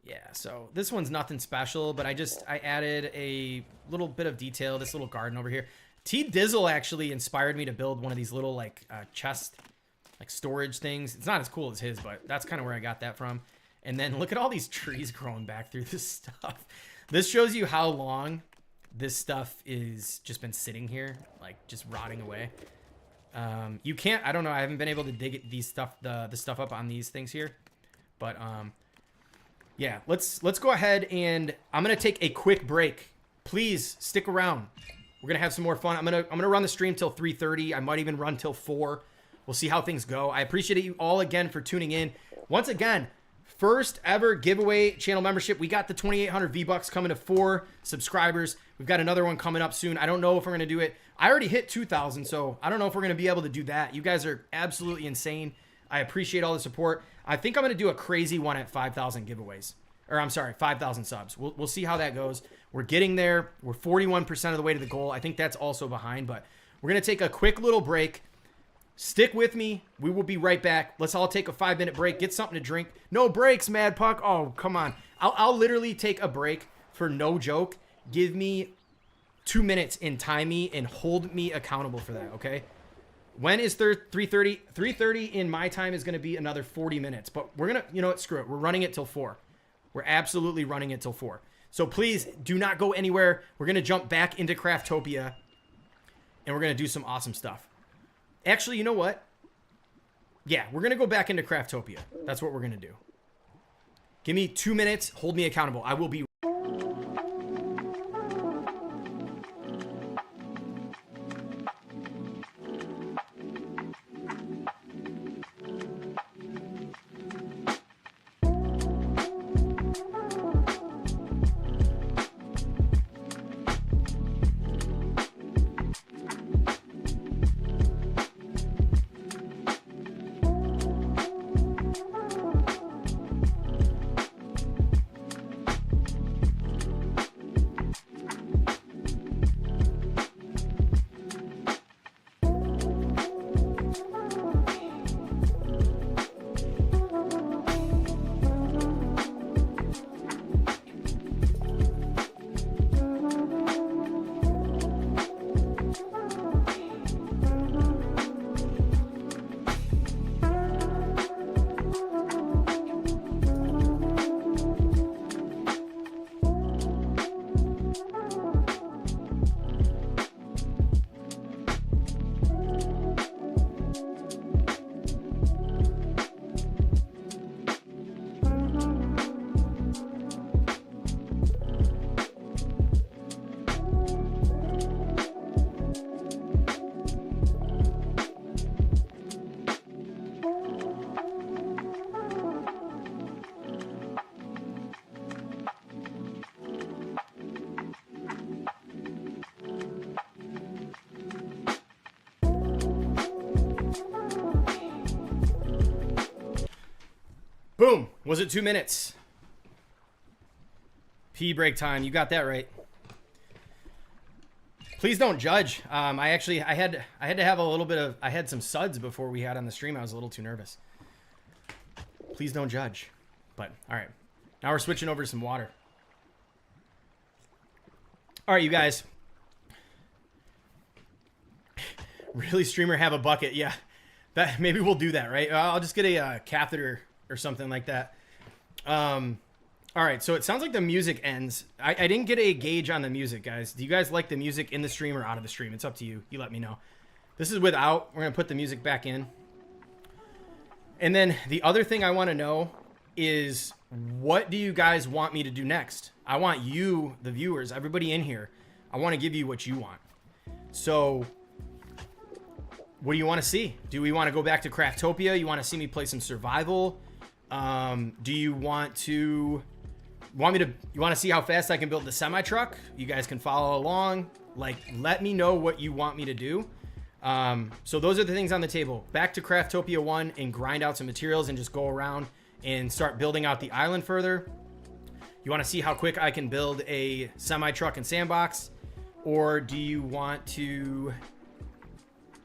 Yeah, so this one's nothing special, but I added a little bit of detail, this little garden over here. T Dizzle actually inspired me to build one of these little like chest, like storage things. It's not as cool as his, but that's kind of where I got that from. And then look at all these trees growing back through this stuff. This shows you how long this stuff is just been sitting here, like just rotting away. You can't, I don't know, I haven't been able to dig the stuff up on these things here. But yeah, let's go ahead and I'm gonna take a quick break. Please stick around. We're gonna have some more fun. I'm gonna run the stream till 3:30. I might even run till 4. We'll see how things go. I appreciate you all again for tuning in. Once again, first ever giveaway channel membership. We got the 2,800 V-Bucks coming to 4 subscribers. We've got another one coming up soon. I don't know if we're gonna do it. I already hit 2,000, so I don't know if we're gonna be able to do that. You guys are absolutely insane. I appreciate all the support. I think I'm gonna do a crazy one at 5,000 giveaways. Or I'm sorry, 5,000 subs. We'll see how that goes. We're getting there. We're 41% of the way to the goal. I think that's also behind, but we're going to take a quick little break. Stick with me. We will be right back. Let's all take a 5-minute break. Get something to drink. No breaks, Mad Puck. Oh, come on. I'll literally take a break for no joke. Give me 2 minutes and time me and hold me accountable for that, okay? When is 3:30? 3:30 in my time is going to be another 40 minutes, but we're going to, you know what, screw it. We're running it till 4. We're absolutely running it till 4. So please do not go anywhere. We're going to jump back into Craftopia and we're going to do some awesome stuff. Actually, you know what? Yeah, we're going to go back into Craftopia. That's what we're going to do. Give me 2 minutes. Hold me accountable. I will be Boom. Was it 2 minutes? Pee break time. You got that right. Please don't judge. I had to have a little bit of, I had some suds before we had on the stream. I was a little too nervous. Please don't judge. But all right, now we're switching over to some water. All right, you guys. Really, streamer have a bucket? Yeah, that maybe we'll do that, right? I'll just get a catheter or something like that. All right, so it sounds like the music ends. I didn't get a gauge on the music, guys. Do you guys like the music in the stream or out of the stream? It's up to you. You let me know. This is without. We're going to put the music back in. And then the other thing I want to know is, what do you guys want me to do next? I want you, the viewers, everybody in here, I want to give you what you want. So what do you want to see? Do we want to go back to Craftopia? You want to see me play some survival? Do you want to... You want to see how fast I can build the semi truck? You guys can follow along. Like, let me know what you want me to do. So those are the things on the table. Back to Craftopia 1 and grind out some materials and just go around and start building out the island further. You want to see how quick I can build a semi truck and sandbox? Or do you want to...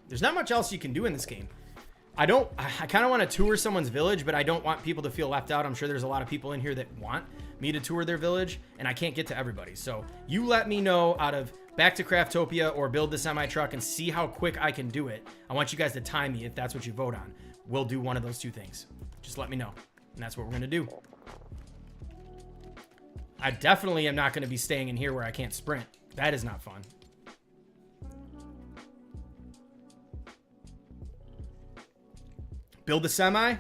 There's not much else you can do in this game. I kind of want to tour someone's village, but I don't want people to feel left out. I'm sure there's a lot of people in here that want me to tour their village, and I can't get to everybody. So you let me know out of back to Craftopia or build the semi truck and see how quick I can do it. I want you guys to time me if that's what you vote on. We'll do one of those two things. Just let me know. And that's what we're going to do. I definitely am not going to be staying in here where I can't sprint. That is not fun. Build the semi.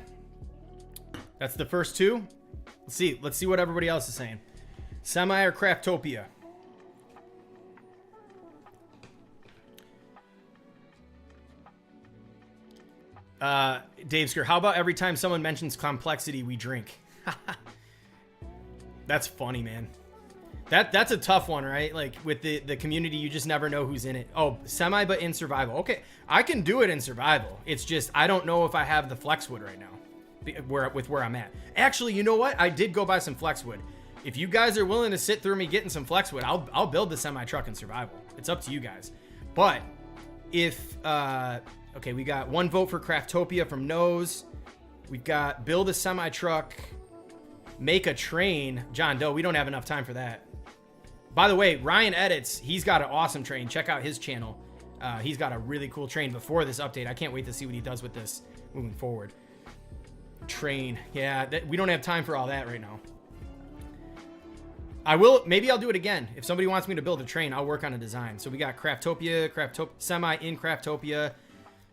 That's the first two. Let's see what everybody else is saying. Semi or Craftopia? Dave Sker, how about every time someone mentions complexity, we drink? That's funny, man. That's a tough one, right? Like with the community, you just never know who's in it. Oh, semi, but in survival. Okay, I can do it in survival. It's just I don't know if I have the flexwood right now, with where I'm at. Actually, you know what? I did go buy some flexwood. If you guys are willing to sit through me getting some flexwood, I'll build the semi truck in survival. It's up to you guys. But if okay, we got one vote for Craftopia from Nose. We've got build a semi truck, make a train. John Doe, we don't have enough time for that. By the way, Ryan Edits, he's got an awesome train. Check out his channel. He's got a really cool train before this update. I can't wait to see what he does with this moving forward. Train. Yeah, we don't have time for all that right now. Maybe I'll do it again. If somebody wants me to build a train, I'll work on a design. So we got Craftopia, semi in Craftopia.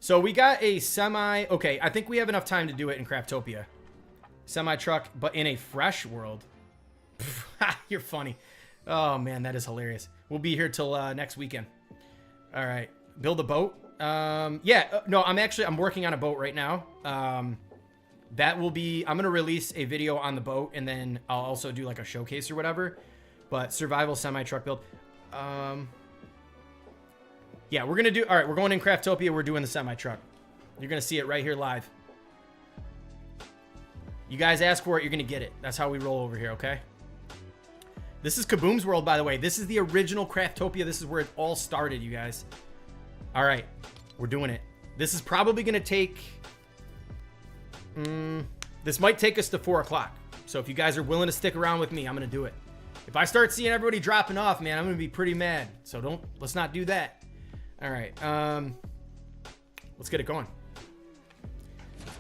So we got a semi. Okay, I think we have enough time to do it in Craftopia. Semi truck, but in a fresh world. You're funny. Oh man, that is hilarious. We'll be here till next weekend. All right, build a boat. Yeah, no, I'm working on a boat right now. That will be, I'm gonna release a video on the boat, and then I'll also do like a showcase or whatever. But survival semi truck build. Yeah, we're gonna do. All right, we're going in Craftopia. We're doing the semi truck. You're gonna see it right here live. You guys ask for it, you're gonna get it. That's how we roll over here, okay? This is Kaboom's World, by the way. This is the original Craftopia. This is where it all started, you guys. All right, we're doing it. This is probably gonna take. This might take us to 4 o'clock. So if you guys are willing to stick around with me, I'm gonna do it. If I start seeing everybody dropping off, man, I'm gonna be pretty mad. So let's not do that. All right, let's get it going.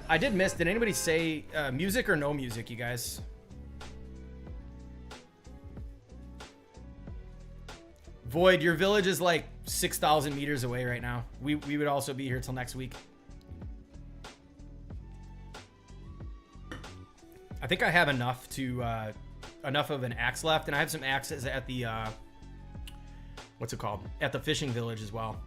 I did miss. Did anybody say music or no music, you guys? Void, your village is like 6,000 meters away right now. We would also be here till next week. I think I have enough of an axe left, and I have some axes at the what's it called? At the fishing village as well.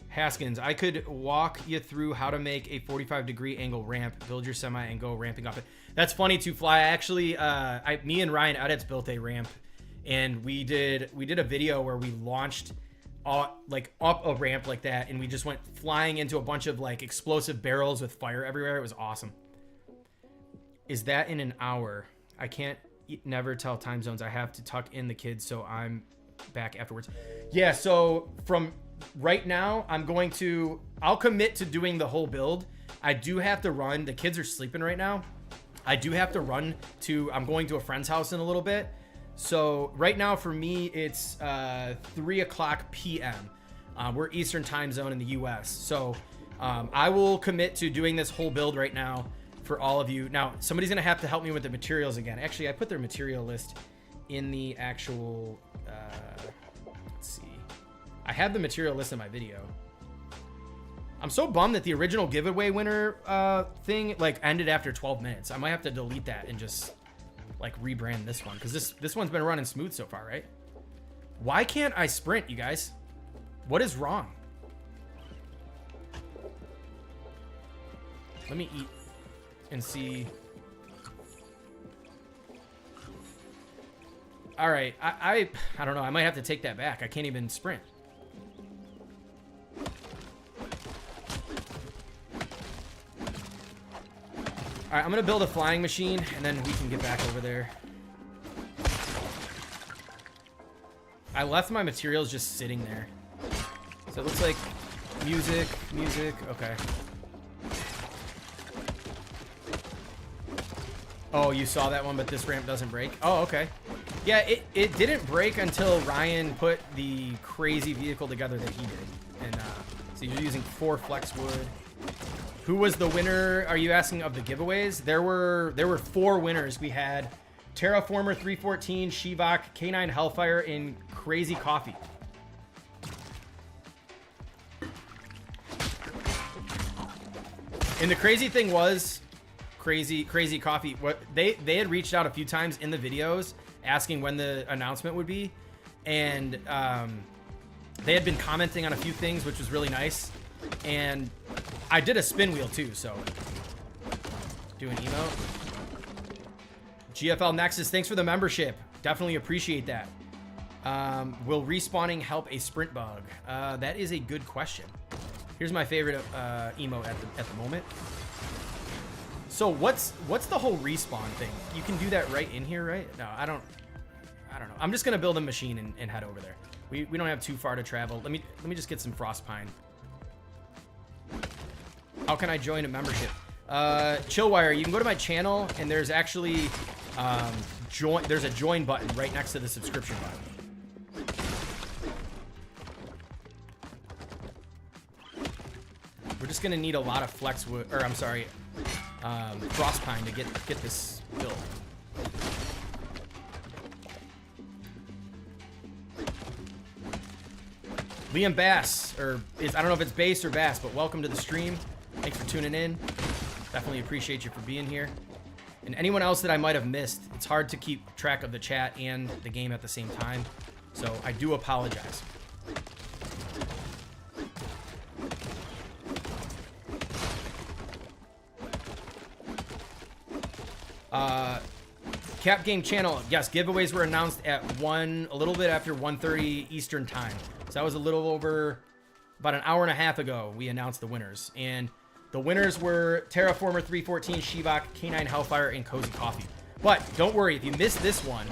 Haskins, I could walk you through how to make a 45-degree angle ramp, build your semi, and go ramping up it. That's funny to fly. Actually, me and Ryan Edits built a ramp, and we did a video where we launched like up a ramp like that, and we just went flying into a bunch of like explosive barrels with fire everywhere. It was awesome. Is that in an hour? I can't never tell time zones. I have to tuck in the kids, so I'm back afterwards. Yeah, so from right now, I'll commit to doing the whole build. I do have to run. The kids are sleeping right now. I do have to run I'm going to a friend's house in a little bit. So right now for me, it's 3 o'clock p.m. We're Eastern time zone in the US. So I will commit to doing this whole build right now for all of you. Now, somebody's going to have to help me with the materials again. Actually, I put their material list in the actual, let's see. I have the material list in my video. I'm so bummed that the original giveaway winner thing like ended after 12 minutes. I might have to delete that and just like rebrand this one, because this one's been running smooth so far, right? Why can't I sprint, you guys? What is wrong? Let me eat and see. All right, I don't know. I might have to take that back. I can't even sprint. All right, I'm gonna build a flying machine, and then we can get back over there. I left my materials just sitting there. So it looks like music, okay. Oh, you saw that one, but this ramp doesn't break? Oh, okay. Yeah, it didn't break until Ryan put the crazy vehicle together that he did. And so you're using 4 flex wood. Who was the winner? Are you asking of the giveaways? There were 4 winners. We had Terraformer 314, Shivak, K9 Hellfire, and Crazy Coffee. And the crazy thing was, Crazy Coffee, what they had reached out a few times in the videos asking when the announcement would be, and they had been commenting on a few things, which was really nice. And I did a spin wheel too, so do an emote. GFL Nexus, thanks for the membership. Definitely appreciate that. Will respawning help a sprint bug? That is a good question. Here's my favorite emote at the moment. So what's the whole respawn thing? You can do that right in here, right? No, I don't know. I'm just gonna build a machine and head over there. We don't have too far to travel. Let me just get some frost pine. How can I join a membership? Chillwire, you can go to my channel, and there's actually there's a join button right next to the subscription button. We're just gonna need a lot of flex wood, or I'm sorry, frost pine to get this built. Liam Bass, I don't know if it's Bass or Bass, but welcome to the stream. Thanks for tuning in. Definitely appreciate you for being here. And anyone else that I might have missed, it's hard to keep track of the chat and the game at the same time, so I do apologize. Cap Game Channel, yes, giveaways were announced at a little bit after 1:30 Eastern time. So that was a little over about an hour and a half ago. We announced the winners, and the winners were Terraformer 314, Shivak, K9 Hellfire, and Cozy Coffee. But don't worry, if you missed this one,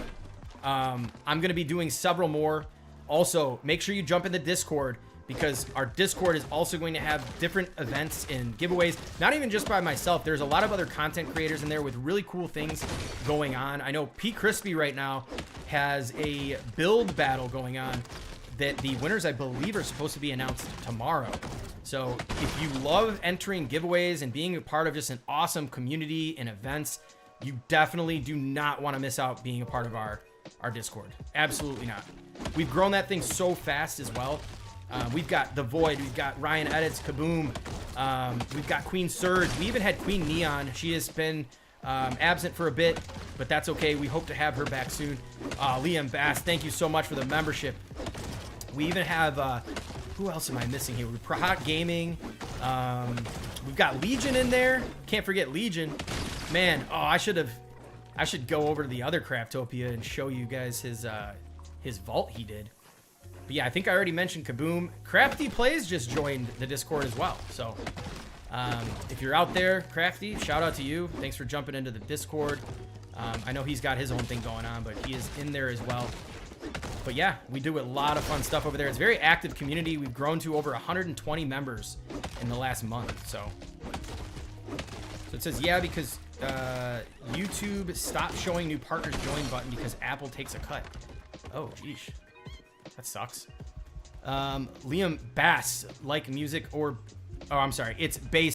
I'm going to be doing several more. Also, make sure you jump in the Discord, because our Discord is also going to have different events and giveaways. Not even just by myself. There's a lot of other content creators in there with really cool things going on. I know Pete Crispy right now has a build battle going on that the winners, I believe, are supposed to be announced tomorrow. So if you love entering giveaways and being a part of just an awesome community and events, you definitely do not want to miss out being a part of our Discord. Absolutely not. We've grown that thing so fast as well. We've got The Void, we've got Ryan Edits, Kaboom, we've got Queen Surge, we even had Queen Neon. She has been absent for a bit, but that's okay. We hope to have her back soon. Liam Bass, thank you so much for the membership. We even have, who else am I missing here? We've Prahat Gaming, we've got Legion in there. Can't forget Legion. Man, I should go over to the other Craftopia and show you guys his vault he did. But yeah, I think I already mentioned Kaboom. Crafty Plays just joined the Discord as well. So If you're out there, Crafty, shout out to you. Thanks for jumping into the Discord. I know he's got his own thing going on, but he is in there as well. But yeah, we do a lot of fun stuff over there. It's a very active community. We've grown to over 120 members in the last month. So it says, yeah, because YouTube stopped showing new partners join button because Apple takes a cut. Oh, geesh. That sucks. Liam Bass, like music or... Oh, I'm sorry. It's bass.